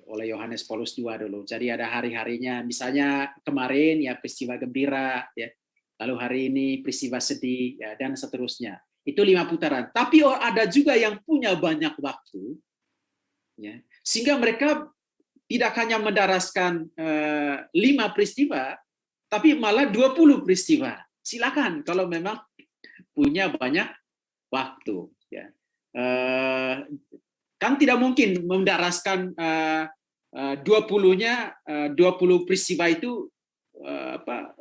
oleh Yohanes Paulus II dulu. Jadi ada hari-harinya, misalnya kemarin ya peristiwa gembira ya, lalu hari ini peristiwa sedih ya, dan seterusnya. Itu 5 putaran. Tapi ada juga yang punya banyak waktu ya, sehingga mereka tidak hanya mendaraskan 5 peristiwa, tapi malah 20 peristiwa. Silakan kalau memang punya banyak waktu. Ya. Kan tidak mungkin mendaraskan 20-nya 20 peristiwa itu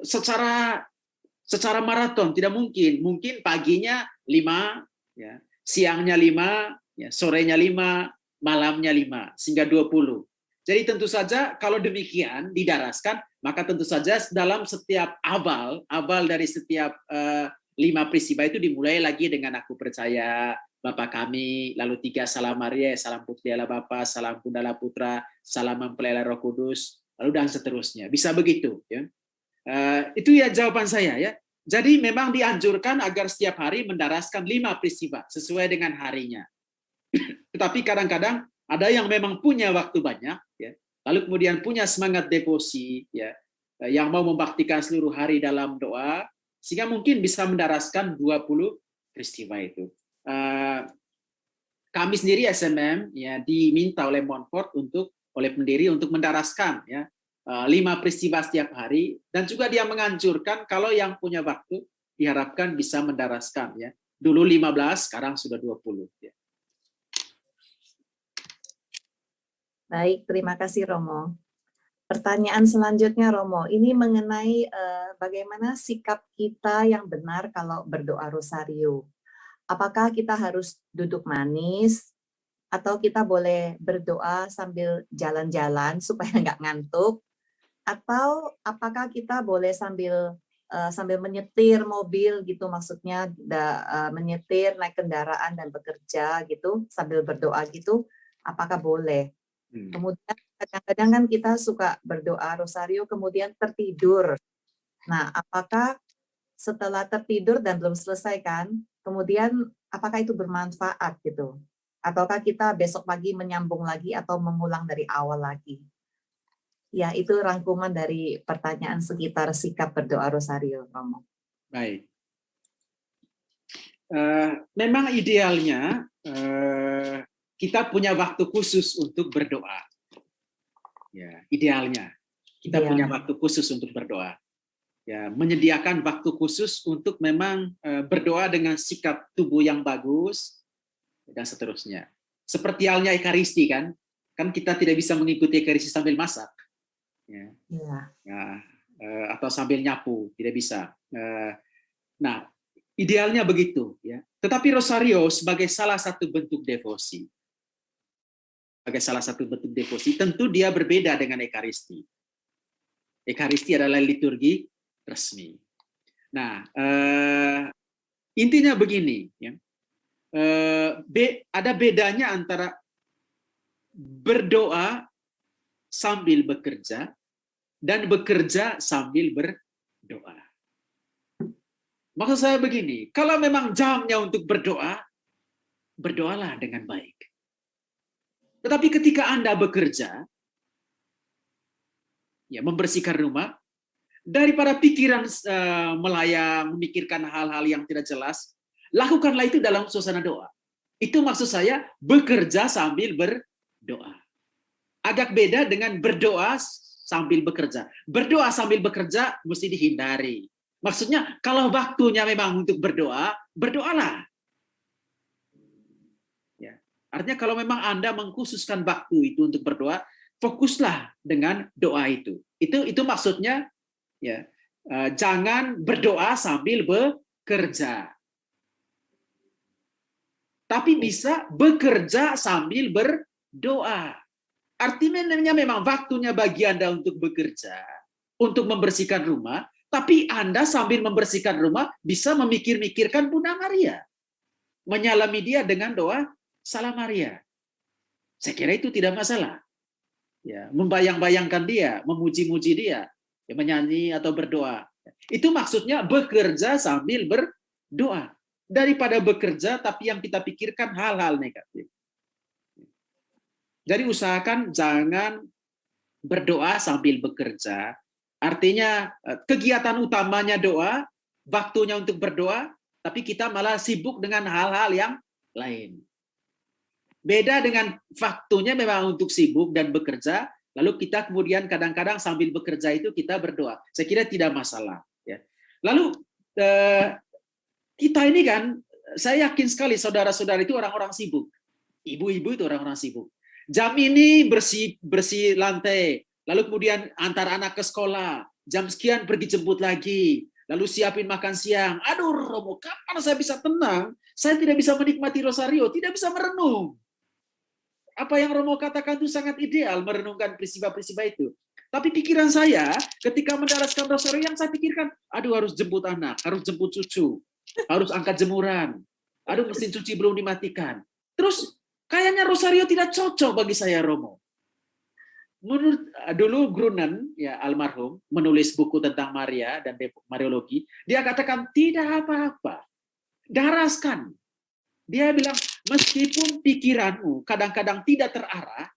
secara maraton, tidak mungkin. Mungkin paginya 5, ya, siangnya 5, ya, sorenya 5, malamnya 5, sehingga 20. Jadi tentu saja kalau demikian didaraskan, maka tentu saja dalam setiap awal dari setiap 5 peristiwa itu dimulai lagi dengan aku percaya, Bapa kami, lalu 3 salam Maria, salam Putri Allah Bapa, salam Bunda Allah Putra, salam mempelai Roh Kudus, lalu dan seterusnya. Bisa begitu ya. Itu ya jawaban saya ya. Jadi memang dianjurkan agar setiap hari mendaraskan 5 peristiwa sesuai dengan harinya. Tetapi kadang-kadang ada yang memang punya waktu banyak, ya, lalu kemudian punya semangat devosi, ya, yang mau membaktikan seluruh hari dalam doa, sehingga mungkin bisa mendaraskan 20 peristiwa itu. Kami sendiri SMM ya diminta oleh Montfort oleh pendiri untuk mendaraskan ya 5 peristiwa setiap hari, dan juga dia menganjurkan kalau yang punya waktu diharapkan bisa mendaraskan ya. Dulu 15, sekarang sudah 20 ya. Baik, terima kasih Romo. Pertanyaan selanjutnya Romo, ini mengenai bagaimana sikap kita yang benar kalau berdoa rosario. Apakah kita harus duduk manis, atau kita boleh berdoa sambil jalan-jalan supaya nggak ngantuk, atau apakah kita boleh sambil menyetir mobil gitu, maksudnya menyetir naik kendaraan dan bekerja gitu sambil berdoa gitu, apakah boleh? Kemudian kadang-kadang kan kita suka berdoa rosario kemudian tertidur. Nah, apakah setelah tertidur dan belum selesai kan, kemudian apakah itu bermanfaat gitu? Ataukah kita besok pagi menyambung lagi atau mengulang dari awal lagi? Ya, itu rangkuman dari pertanyaan sekitar sikap berdoa rosario, Romo. Baik. Memang idealnya kita punya waktu khusus untuk berdoa. Ya, idealnya kita punya waktu khusus untuk berdoa. Ya, menyediakan waktu khusus untuk memang berdoa dengan sikap tubuh yang bagus dan seterusnya. Seperti halnya Ekaristi kan kita tidak bisa mengikuti Ekaristi sambil masak. Ya. Ya, atau sambil nyapu, tidak bisa. Nah, idealnya begitu ya. Tetapi rosario sebagai salah satu bentuk devosi. Tentu dia berbeda dengan Ekaristi. Ekaristi adalah liturgi resmi. Nah, intinya begini, ya. Ada bedanya antara berdoa sambil bekerja dan bekerja sambil berdoa. Maksud saya begini, kalau memang jamnya untuk berdoa, berdoalah dengan baik. Tetapi ketika Anda bekerja, ya membersihkan rumah, daripada pikiran melayang, memikirkan hal-hal yang tidak jelas, lakukanlah itu dalam suasana doa. Itu maksud saya bekerja sambil berdoa. Agak beda dengan berdoa sambil bekerja. Berdoa sambil bekerja mesti dihindari. Maksudnya kalau waktunya memang untuk berdoa, berdoalah. Artinya kalau memang Anda mengkhususkan waktu itu untuk berdoa, fokuslah dengan doa itu. Itu maksudnya ya. jangan berdoa sambil bekerja. Tapi bisa bekerja sambil berdoa. Artinya memang waktunya bagi Anda untuk bekerja, untuk membersihkan rumah, tapi Anda sambil membersihkan rumah bisa memikir-mikirkan Bunda Maria. Menyalami dia dengan doa Salam Maria. Saya kira itu tidak masalah. Ya, membayang-bayangkan dia, memuji-muji dia, ya, menyanyi atau berdoa. Itu maksudnya bekerja sambil berdoa. Daripada bekerja tapi yang kita pikirkan hal-hal negatif. Jadi usahakan jangan berdoa sambil bekerja. Artinya kegiatan utamanya doa, waktunya untuk berdoa, tapi kita malah sibuk dengan hal-hal yang lain. Beda dengan waktunya memang untuk sibuk dan bekerja, lalu kita kemudian kadang-kadang sambil bekerja itu kita berdoa. Saya kira tidak masalah. Ya. Lalu kita ini kan, saya yakin sekali saudara-saudara itu orang-orang sibuk. Ibu-ibu itu orang-orang sibuk. Jam ini bersih lantai, lalu kemudian antar anak ke sekolah, jam sekian pergi jemput lagi, lalu siapin makan siang. Aduh Romo, kapan saya bisa tenang? Saya tidak bisa menikmati Rosario, tidak bisa merenung. Apa yang Romo katakan itu sangat ideal, merenungkan peristiwa-peristiwa itu. Tapi pikiran saya ketika mendaraskan Rosario yang saya pikirkan, aduh harus jemput anak, harus jemput cucu, harus angkat jemuran, aduh mesin cuci belum dimatikan. Terus kayaknya Rosario tidak cocok bagi saya, Romo. Menurut dulu Grunen, ya almarhum, menulis buku tentang Maria dan Mariologi, dia katakan tidak apa-apa, daraskan. Dia bilang meskipun pikiranmu kadang-kadang tidak terarah,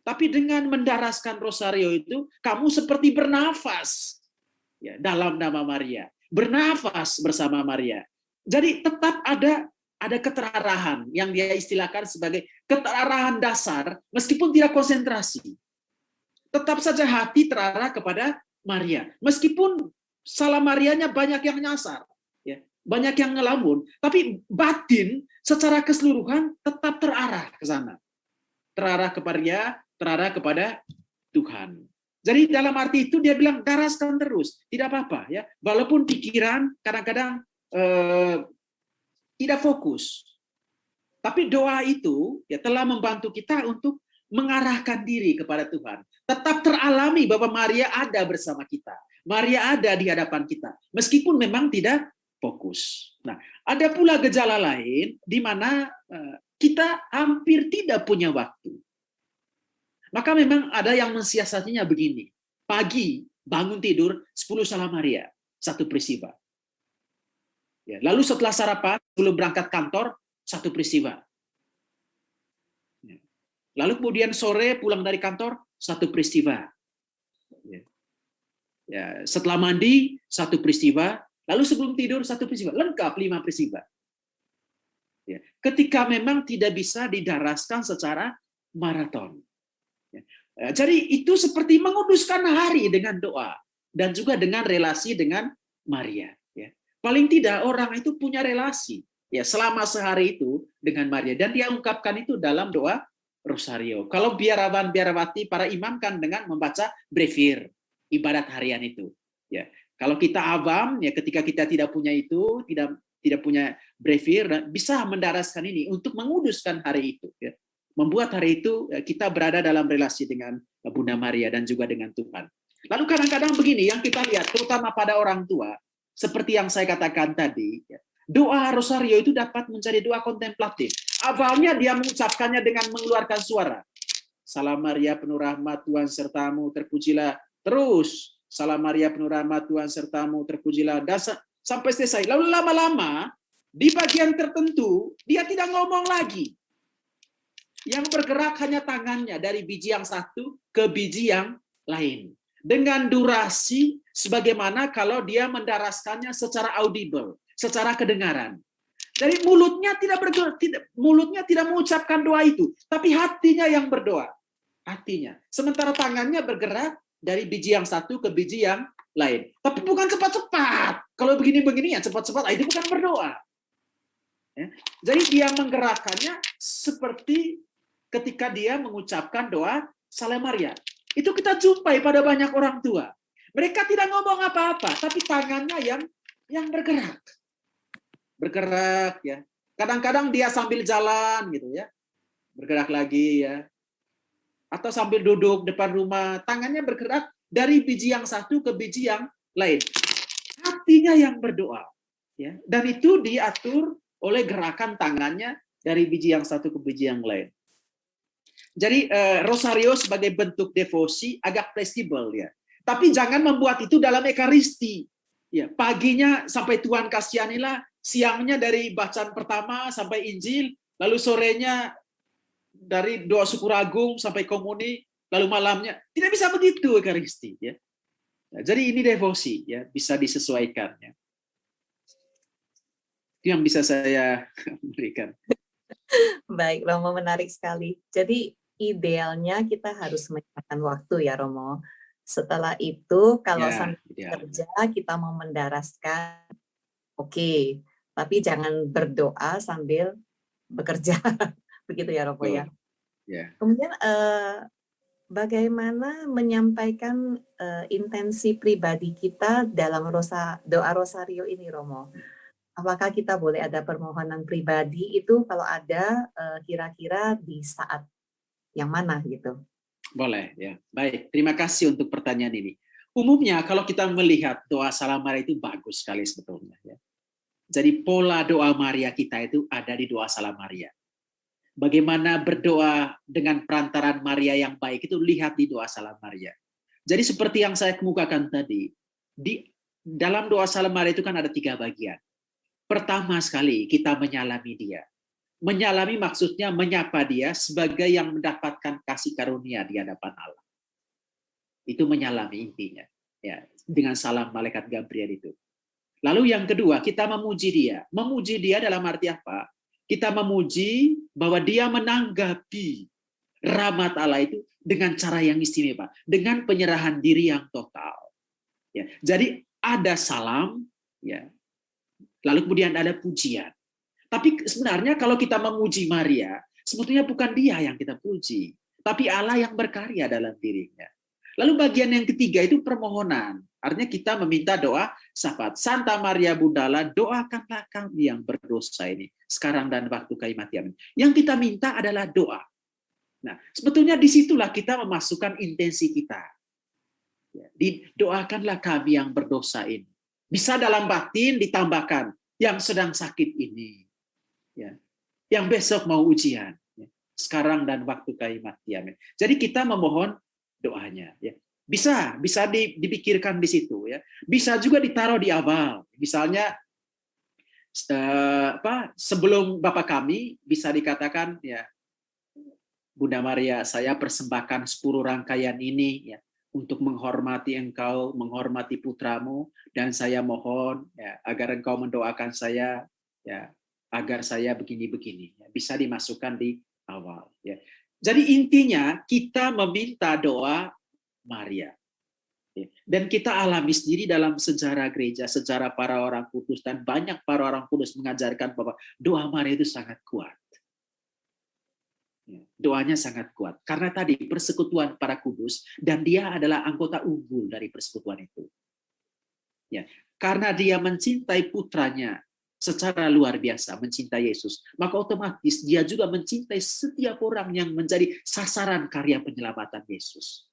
tapi dengan mendaraskan Rosario itu, kamu seperti bernafas ya, dalam nama Maria, bernafas bersama Maria. Jadi tetap ada keterarahan yang dia istilahkan sebagai keterarahan dasar meskipun tidak konsentrasi. Tetap saja hati terarah kepada Maria. Meskipun Salam Marianya banyak yang nyasar, ya, banyak yang ngelamun, tapi batin secara keseluruhan tetap terarah ke sana. Terarah ke Maria, terarah kepada Tuhan. Jadi dalam arti itu dia bilang daraskan terus, tidak apa-apa ya. Walaupun pikiran kadang-kadang tidak fokus. Tapi doa itu ya telah membantu kita untuk mengarahkan diri kepada Tuhan. Tetap teralami bahwa Maria ada bersama kita. Maria ada di hadapan kita. Meskipun memang tidak fokus. Nah, ada pula gejala lain di mana kita hampir tidak punya waktu. Maka memang ada yang mensiasatinya begini. Pagi bangun tidur 10 Salam Maria, satu peristiwa. Ya, lalu setelah sarapan, sebelum berangkat kantor, satu peristiwa. Ya. Lalu kemudian sore pulang dari kantor, satu peristiwa. Ya. Ya, setelah mandi, satu peristiwa. Lalu sebelum tidur, satu peristiwa. Lengkap 5 peristiwa. Ya. Ketika memang tidak bisa didaraskan secara maraton. Ya. Jadi itu seperti menguduskan hari dengan doa. Dan juga dengan relasi dengan Maria. Paling tidak orang itu punya relasi ya selama sehari itu dengan Maria dan dia ungkapkan itu dalam doa Rosario. Kalau biarawan biarawati para imam kan dengan membaca brevir ibadat harian itu. Ya, kalau kita awam ya ketika kita tidak punya itu, tidak punya brevir bisa mendaraskan ini untuk menguduskan hari itu. Ya. Membuat hari itu kita berada dalam relasi dengan Bunda Maria dan juga dengan Tuhan. Lalu kadang-kadang begini yang kita lihat terutama pada orang tua. Seperti yang saya katakan tadi, doa Rosario itu dapat menjadi doa kontemplatif. Awalnya dia mengucapkannya dengan mengeluarkan suara. Salam Maria penuh rahmat Tuhan sertamu, terpujilah. Terus, Salam Maria penuh rahmat Tuhan sertamu, terpujilah. Sampai selesai. Lalu lama-lama, di bagian tertentu, dia tidak ngomong lagi. Yang bergerak hanya tangannya dari biji yang satu ke biji yang lain. Dengan durasi sebagaimana kalau dia mendaraskannya secara audible, secara kedengaran. Jadi mulutnya tidak mengucapkan doa itu, tapi hatinya yang berdoa. Hatinya. Sementara tangannya bergerak dari biji yang satu ke biji yang lain. Tapi bukan cepat-cepat. Kalau begini-begini ya cepat-cepat, itu bukan berdoa. Ya. Jadi dia menggerakkannya seperti ketika dia mengucapkan doa Salam Maria. Itu kita jumpai pada banyak orang tua. Mereka tidak ngomong apa-apa, tapi tangannya yang bergerak. Bergerak ya. Kadang-kadang dia sambil jalan gitu ya. Bergerak lagi ya. Atau sambil duduk depan rumah, tangannya bergerak dari biji yang satu ke biji yang lain. Hatinya yang berdoa. Ya. Dan itu diatur oleh gerakan tangannya dari biji yang satu ke biji yang lain. Jadi rosario sebagai bentuk devosi agak fleksibel ya. Tapi jangan membuat itu dalam ekaristi. Ya, paginya sampai Tuhan kasihanilah, siangnya dari bacaan pertama sampai Injil, lalu sorenya dari doa syukur agung sampai komuni, lalu malamnya. Tidak bisa begitu ekaristi ya. Nah, jadi ini devosi ya, bisa disesuaikan ya. Itu yang bisa saya berikan. Baik, Romo, menarik sekali. Jadi idealnya kita harus menyiapkan waktu ya, Romo. Setelah itu kalau Ya, sambil idealnya. kerja kita mau mendaraskan, oke. Tapi jangan berdoa sambil bekerja. Begitu ya, Romo ya. Ya. Kemudian bagaimana menyampaikan intensi pribadi kita dalam doa rosario ini, Romo? Apakah kita boleh ada permohonan pribadi itu kalau ada kira-kira di saat yang mana gitu? Boleh ya. Baik, terima kasih untuk pertanyaan ini. Umumnya kalau kita melihat doa Salam Maria itu bagus sekali sebetulnya ya. Jadi pola doa Maria kita itu ada di doa Salam Maria. Bagaimana berdoa dengan perantaran Maria yang baik itu lihat di doa Salam Maria. Jadi seperti yang saya kemukakan tadi, di dalam doa Salam Maria itu kan ada 3 bagian. Pertama sekali kita menyalami dia. Menyalami maksudnya menyapa dia sebagai yang mendapatkan kasih karunia di hadapan Allah. Itu menyalami intinya. Ya, dengan salam malaikat Gabriel itu. Lalu yang kedua, kita memuji dia. Memuji dia dalam arti apa? Kita memuji bahwa dia menanggapi rahmat Allah itu dengan cara yang istimewa. Dengan penyerahan diri yang total. Ya, jadi ada salam, ya. Lalu kemudian ada pujian. Tapi sebenarnya kalau kita memuji Maria, sebetulnya bukan dia yang kita puji, tapi Allah yang berkarya dalam dirinya. Lalu bagian yang ketiga itu permohonan. Artinya kita meminta doa syafaat. Santa Maria Bunda Allah, doakanlah kami yang berdosa ini sekarang dan waktu kami mati. Amin. Yang kita minta adalah doa. Nah, sebetulnya disitulah kita memasukkan intensi kita. Doakanlah kami yang berdosa ini. Bisa dalam batin ditambahkan yang sedang sakit ini. Ya, yang besok mau ujian, ya, sekarang dan waktu kami mati. Amin. Jadi kita memohon doanya. Ya. Bisa dipikirkan di situ. Ya. Bisa juga ditaruh di awal. Misalnya sebelum Bapa kami bisa dikatakan ya Bunda Maria, saya persembahkan 10 rangkaian ini ya untuk menghormati engkau, menghormati putramu, dan saya mohon ya agar engkau mendoakan saya ya agar saya begini-begini. Bisa dimasukkan di awal. Ya. Jadi intinya kita meminta doa Maria. Ya. Dan kita alami sendiri dalam sejarah gereja, sejarah para orang kudus, dan banyak para orang kudus mengajarkan bahwa doa Maria itu sangat kuat. Ya. Doanya sangat kuat. Karena tadi persekutuan para kudus, dan dia adalah anggota unggul dari persekutuan itu. Ya. Karena dia mencintai putranya, secara luar biasa mencintai Yesus, maka otomatis dia juga mencintai setiap orang yang menjadi sasaran karya penyelamatan Yesus.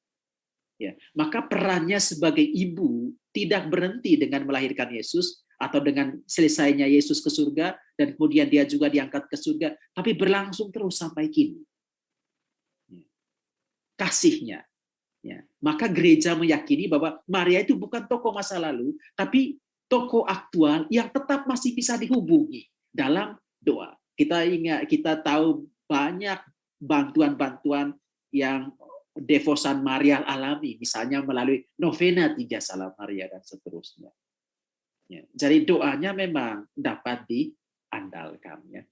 Ya, maka perannya sebagai ibu tidak berhenti dengan melahirkan Yesus atau dengan selesainya Yesus ke surga dan kemudian dia juga diangkat ke surga, tapi berlangsung terus sampai kini. Ya. Kasihnya. Ya. Maka gereja meyakini bahwa Maria itu bukan tokoh masa lalu, tapi tokoh aktual yang tetap masih bisa dihubungi dalam doa. Kita tahu banyak bantuan-bantuan yang devosan Maria alami, misalnya melalui novena 3 Salam Maria dan seterusnya. Ya, jadi doanya memang dapat diandalkan. Ya.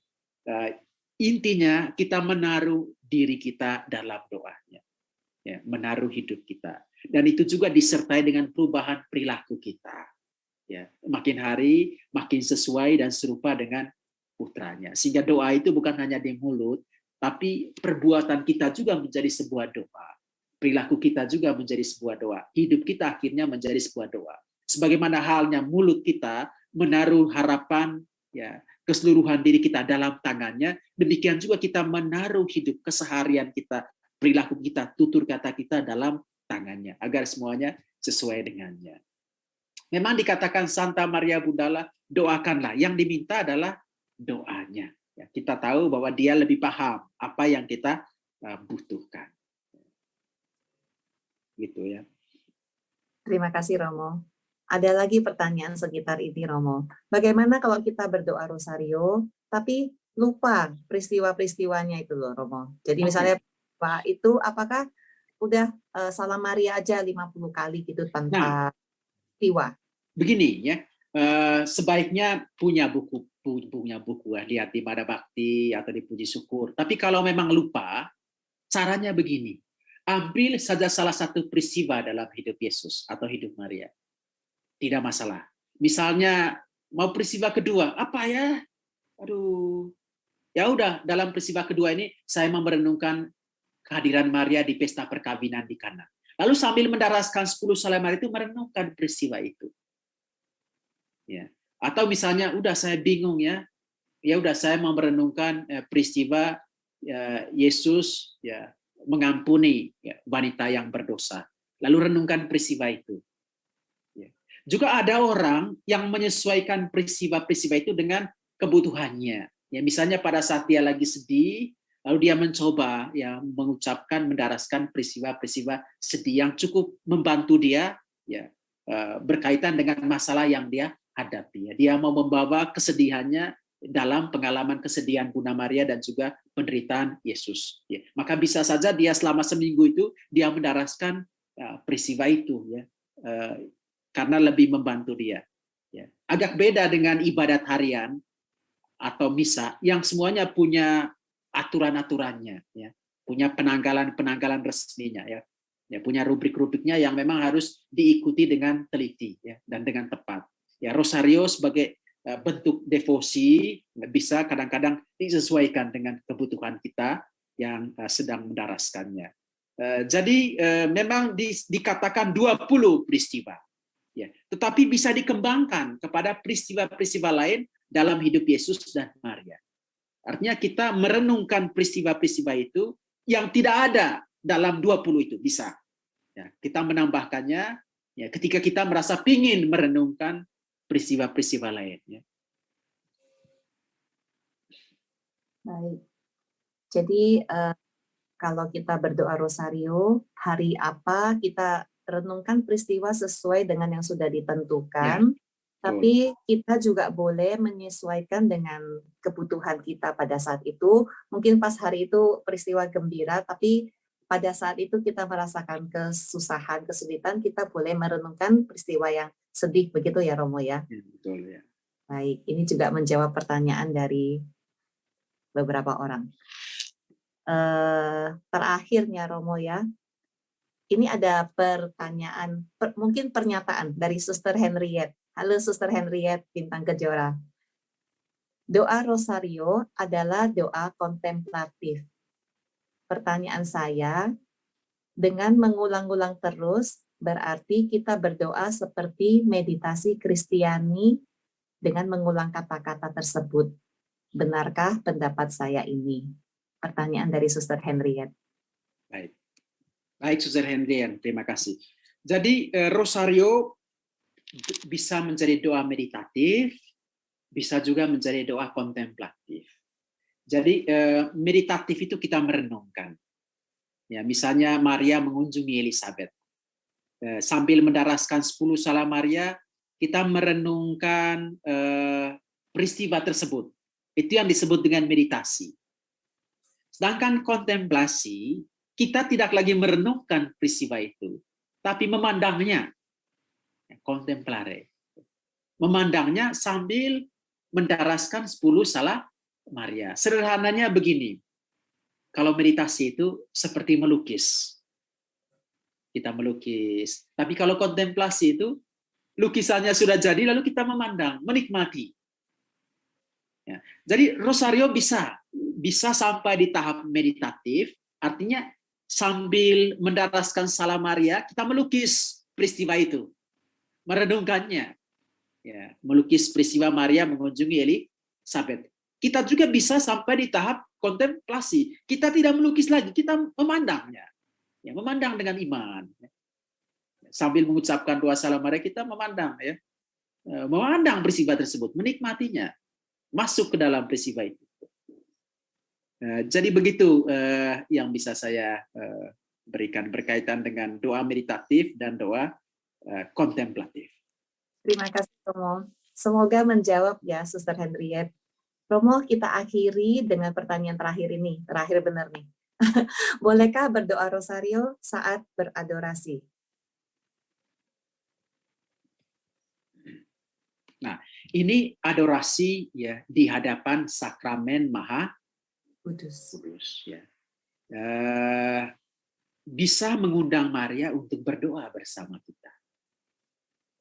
Intinya kita menaruh diri kita dalam doanya, ya, menaruh hidup kita, dan itu juga disertai dengan perubahan perilaku kita. Ya, makin hari makin sesuai dan serupa dengan putranya. Sehingga doa itu bukan hanya di mulut, tapi perbuatan kita juga menjadi sebuah doa. perilaku kita juga menjadi sebuah doa. Hidup kita akhirnya menjadi sebuah doa. Sebagaimana halnya mulut kita menaruh harapan, ya, keseluruhan diri kita dalam tangannya, demikian juga kita menaruh hidup keseharian kita, perilaku kita, tutur kata kita dalam tangannya, agar semuanya sesuai dengannya. Memang dikatakan Santa Maria Bundala, doakanlah. Yang diminta adalah doanya. Ya, kita tahu bahwa dia lebih paham apa yang kita butuhkan. Gitu ya. Terima kasih Romo. Ada lagi pertanyaan sekitar ini Romo. Bagaimana kalau kita berdoa rosario tapi lupa peristiwa-peristiwanya itu loh Romo. Jadi misalnya Pak itu apakah udah Salam Maria aja 50 kali gitu tanpa peristiwa? Begini ya, sebaiknya punya buku lihat di Mada Bakti atau di Puji Syukur. Tapi kalau memang lupa, caranya begini. Ambil saja salah satu peristiwa dalam hidup Yesus atau hidup Maria. Tidak masalah. Misalnya mau peristiwa kedua, apa ya? Aduh. Ya udah, dalam peristiwa kedua ini saya mau merenungkan kehadiran Maria di pesta perkawinan di Kana. Lalu sambil mendaraskan 10 Salam Maria itu merenungkan peristiwa itu. Ya. Atau misalnya udah saya bingung ya. Ya udah saya mau merenungkan peristiwa Yesus ya mengampuni wanita yang berdosa. Lalu renungkan peristiwa itu. Juga ada orang yang menyesuaikan peristiwa-peristiwa itu dengan kebutuhannya. Ya, misalnya pada saat dia lagi sedih, lalu dia mencoba ya mengucapkan, mendaraskan peristiwa-peristiwa sedih yang cukup membantu dia ya berkaitan dengan masalah yang dia hadapi. Ya. Dia mau membawa kesedihannya dalam pengalaman kesedihan Bunda Maria dan juga penderitaan Yesus. Ya. Maka bisa saja dia selama seminggu itu dia mendaraskan peristiwa itu ya. Karena lebih membantu dia. Ya. Agak beda dengan ibadat harian atau misa yang semuanya punya aturan-aturannya, ya. Punya penanggalan-penanggalan resminya, ya. Ya, punya rubrik-rubriknya yang memang harus diikuti dengan teliti ya, dan dengan tepat. Ya, rosario sebagai bentuk devosi bisa kadang-kadang disesuaikan dengan kebutuhan kita yang sedang mendaraskannya. Jadi memang dikatakan 20 peristiwa. Ya, tetapi bisa dikembangkan kepada peristiwa-peristiwa lain dalam hidup Yesus dan Maria. Artinya kita merenungkan peristiwa-peristiwa itu yang tidak ada dalam 20 itu bisa. Ya, kita menambahkannya ya, ketika kita merasa pingin merenungkan peristiwa-peristiwa lain. Ya. Baik. Jadi kalau kita berdoa rosario, hari apa kita renungkan peristiwa sesuai dengan yang sudah ditentukan, tapi kita juga boleh menyesuaikan dengan kebutuhan kita pada saat itu. Mungkin pas hari itu peristiwa gembira, tapi pada saat itu kita merasakan kesusahan, kesulitan, kita boleh merenungkan peristiwa yang sedih, begitu ya Romo ya? Betul ya. Baik, ini juga menjawab pertanyaan dari beberapa orang. Terakhirnya Romo ya, ini ada pertanyaan, mungkin pernyataan dari Suster Henriette. Halo Suster Henriette, Bintang Kejora. Doa rosario adalah doa kontemplatif. Pertanyaan saya, dengan mengulang-ulang terus, berarti kita berdoa seperti meditasi Kristiani dengan mengulang kata-kata tersebut. Benarkah pendapat saya ini? Pertanyaan dari Suster Henriette. Baik, Suster Henriette, terima kasih. Jadi rosario bisa menjadi doa meditatif, bisa juga menjadi doa kontemplatif. Jadi meditatif itu kita merenungkan. Ya, misalnya Maria mengunjungi Elizabeth. Sambil mendaraskan 10 Salam Maria, kita merenungkan peristiwa tersebut. Itu yang disebut dengan meditasi. Sedangkan kontemplasi, kita tidak lagi merenungkan peristiwa itu, tapi memandangnya. Kontemplare. Memandangnya sambil mendaraskan 10 Salam Maria. Sederhananya begini, kalau meditasi itu seperti melukis. Kita melukis. Tapi kalau kontemplasi itu, lukisannya sudah jadi, lalu kita memandang, menikmati. Ya. Jadi rosario bisa sampai di tahap meditatif, artinya sambil mendaraskan salam Maria, kita melukis peristiwa itu, merenungkannya. Ya, melukis peristiwa Maria mengunjungi Elisabet. Kita juga bisa sampai di tahap kontemplasi. Kita tidak melukis lagi, kita memandangnya. Ya, memandang dengan iman. Sambil mengucapkan doa salam Maria, kita memandang, ya, memandang peristiwa tersebut, menikmatinya, masuk ke dalam peristiwa itu. Jadi begitu yang bisa saya berikan berkaitan dengan doa meditatif dan doa kontemplatif. Terima kasih Romo. Semoga menjawab ya Suster Henriette. Romo, kita akhiri dengan pertanyaan terakhir ini. Terakhir benar nih. Bolehkah berdoa rosario saat beradorasi? Nah, ini adorasi ya di hadapan sakramen Maha Kudus. Ya. Bisa mengundang Maria untuk berdoa bersama kita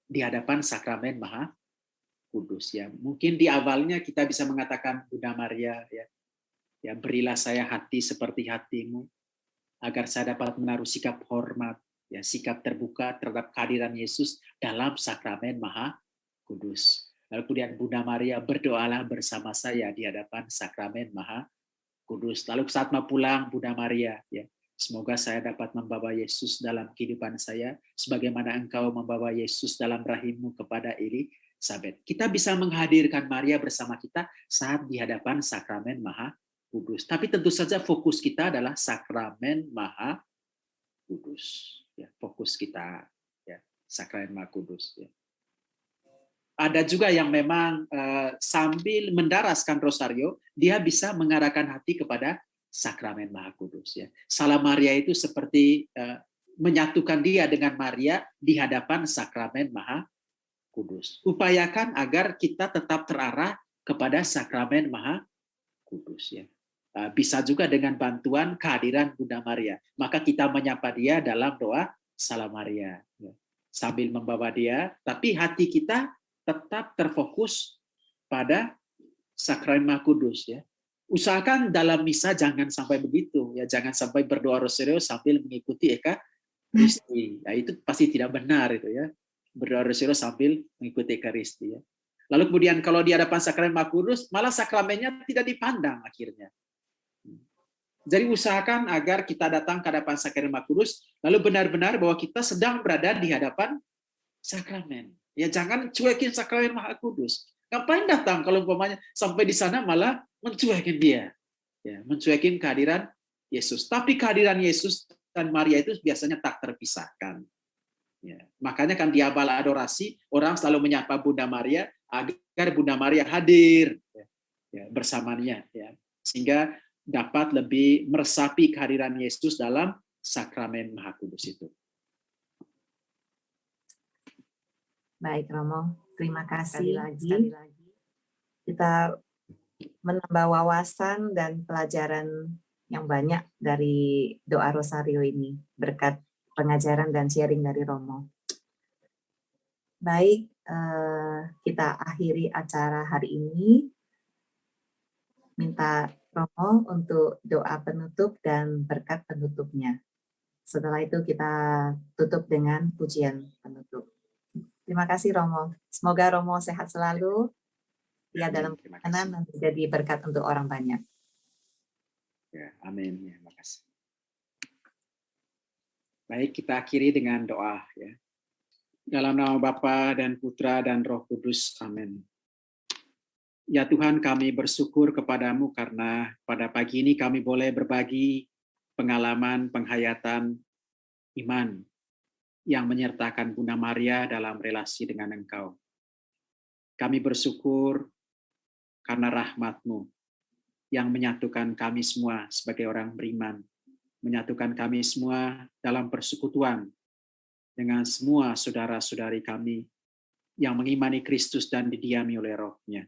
di hadapan sakramen Maha Kudus, ya. Mungkin di awalnya kita bisa mengatakan, Bunda Maria, ya berilah saya hati seperti hatimu, agar saya dapat menaruh sikap hormat, ya sikap terbuka terhadap kehadiran Yesus dalam sakramen Maha Kudus. Lalu kemudian Bunda Maria, berdoalah bersama saya di hadapan sakramen Maha Kudus. Lalu saat mau pulang, Bunda Maria, ya, semoga saya dapat membawa Yesus dalam kehidupan saya, sebagaimana Engkau membawa Yesus dalam rahimmu kepada Elisabet. Kita bisa menghadirkan Maria bersama kita saat di hadapan sakramen Maha Kudus. Tapi tentu saja fokus kita adalah sakramen Maha Kudus. Ya, fokus kita, ya, sakramen Maha Kudus. Ya. Ada juga yang memang sambil mendaraskan rosario, dia bisa mengarahkan hati kepada sakramen Maha Kudus. Ya. Salam Maria itu seperti menyatukan dia dengan Maria di hadapan sakramen Maha Kudus. Upayakan agar kita tetap terarah kepada sakramen Maha Kudus. Ya. Bisa juga dengan bantuan kehadiran Bunda Maria. Maka kita menyapa dia dalam doa Salam Maria. Ya. Sambil membawa dia, tapi hati kita tetap terfokus pada sakramen Maha Kudus, ya. Usahakan dalam misa jangan sampai begitu, ya, jangan sampai berdoa rosario sambil mengikuti Ekaristi. Ya, itu pasti tidak benar itu, ya. Berdoa rosario sambil mengikuti Ekaristi, ya. Lalu kemudian kalau di hadapan sakramen Maha Kudus, malah sakramennya tidak dipandang akhirnya. Jadi usahakan agar kita datang ke hadapan sakramen Maha Kudus, lalu benar-benar bahwa kita sedang berada di hadapan sakramen. Ya, jangan cuekin sakramen Maha Kudus. Ngapain datang kalau umpamanya sampai di sana malah mencuekin dia. Ya, mencuekin kehadiran Yesus. Tapi kehadiran Yesus dan Maria itu biasanya tak terpisahkan. Ya, makanya kan di awal adorasi orang selalu menyapa Bunda Maria agar Bunda Maria hadir, ya, bersamanya, ya, sehingga dapat lebih meresapi kehadiran Yesus dalam sakramen Maha Kudus itu. Baik Romo, terima kasih sekali lagi. Kita menambah wawasan dan pelajaran yang banyak dari doa rosario ini berkat pengajaran dan sharing dari Romo. Baik, kita akhiri acara hari ini. Minta Romo untuk doa penutup dan berkat penutupnya. Setelah itu kita tutup dengan pujian penutup. Terima kasih Romo. Semoga Romo sehat selalu. Ya, dalam perjalanan dan menjadi berkat untuk orang banyak. Ya, amin. Ya, makasih. Baik, kita akhiri dengan doa, ya. Dalam nama Bapa dan Putra dan Roh Kudus. Amin. Ya Tuhan, kami bersyukur kepadamu karena pada pagi ini kami boleh berbagi pengalaman, penghayatan iman yang menyertakan Bunda Maria dalam relasi dengan Engkau. Kami bersyukur karena rahmat-Mu yang menyatukan kami semua sebagai orang beriman, menyatukan kami semua dalam persekutuan dengan semua saudara-saudari kami yang mengimani Kristus dan didiami oleh Roh-Nya.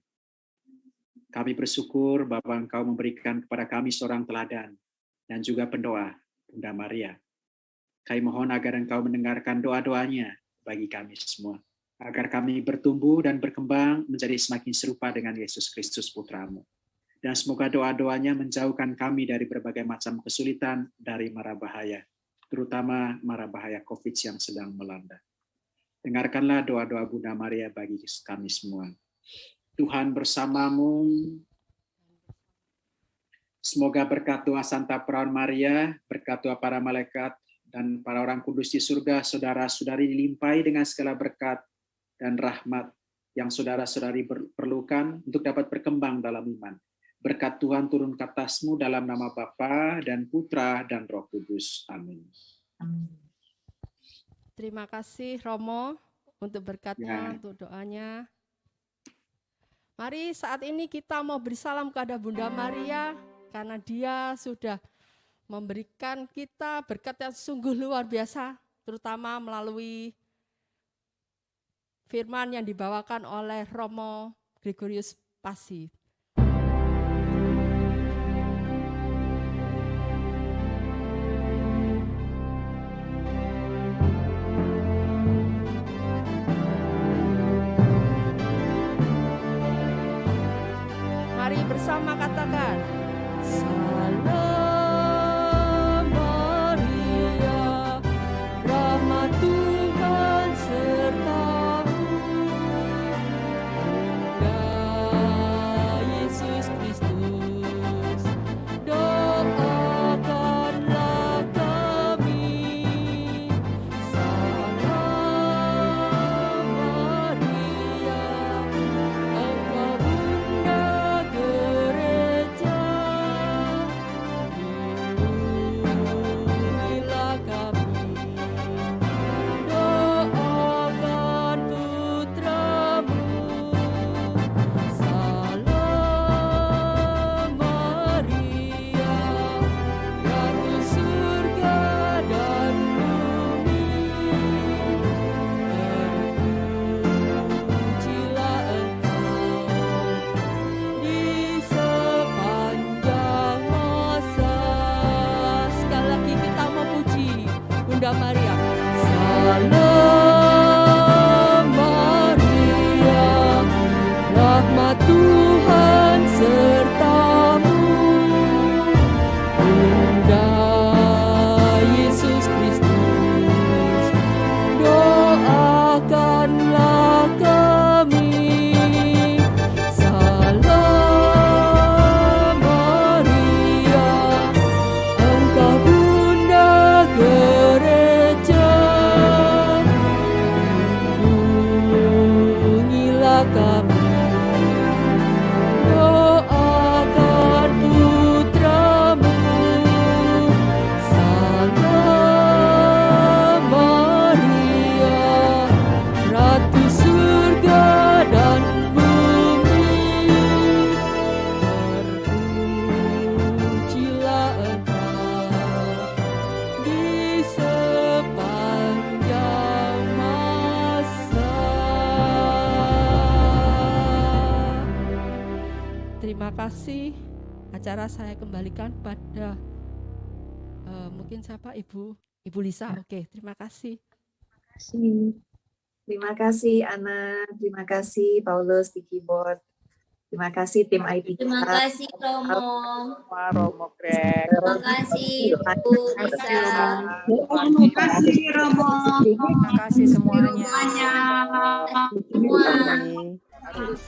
Kami bersyukur bahwa Engkau memberikan kepada kami seorang teladan dan juga pendoa, Bunda Maria. Kami mohon agar Engkau mendengarkan doa-doanya bagi kami semua, agar kami bertumbuh dan berkembang menjadi semakin serupa dengan Yesus Kristus Putra-Mu. Dan semoga doa-doanya menjauhkan kami dari berbagai macam kesulitan, dari mara bahaya, terutama mara bahaya COVID yang sedang melanda. Dengarkanlah doa-doa Bunda Maria bagi kami semua. Tuhan bersamamu. Semoga berkat doa Santa Perawan Maria, berkat doa para malaikat, dan para orang kudus di surga, saudara-saudari dilimpahi dengan segala berkat dan rahmat yang saudara-saudari perlukan untuk dapat berkembang dalam iman. Berkat Tuhan turun ke atasmu dalam nama Bapa dan Putra dan Roh Kudus. Amin. Terima kasih Romo untuk berkatnya, untuk doanya. Mari saat ini kita mau beri salam kepada Bunda Maria, karena dia sudah memberikan kita berkat yang sungguh luar biasa, terutama melalui firman yang dibawakan oleh Romo Gregorius Pasi. Mari bersama katakan, Salam Maria, rahmat Tuhan sertamu, Bunda Yesus Kristus, doakanlah kami. Salam Maria, Engkau Bunda Gereja, lindungilah kami. Doakan putramu. Salam Maria, Ratu surga dan bumi, terpujilah Engkau di sepanjang masa. Sekali lagi kita memuji Bunda Maria. Salam Maria, rahmat Tuhan sertamu, Bunda Yesus Kristus, doakanlah kami. Salam Maria, Engkau Bunda Gereja, lindungilah kami. Doakan putramu. Salam Maria, Ratu surga dan bumi, terpujilah Engkau di sepanjang masa. Terima kasih. Acara saya kembalikan pada mungkin siapa Ibu Lisa. Oke, terima kasih. Terima kasih Ana, terima kasih Paulus di keyboard, terima kasih tim IT Terima kita. kasih Romo. Romo Greg. Terima kasih Bu Lisa. Terima kasih Romo. Terima kasih semuanya. Semuanya. Semua. Harus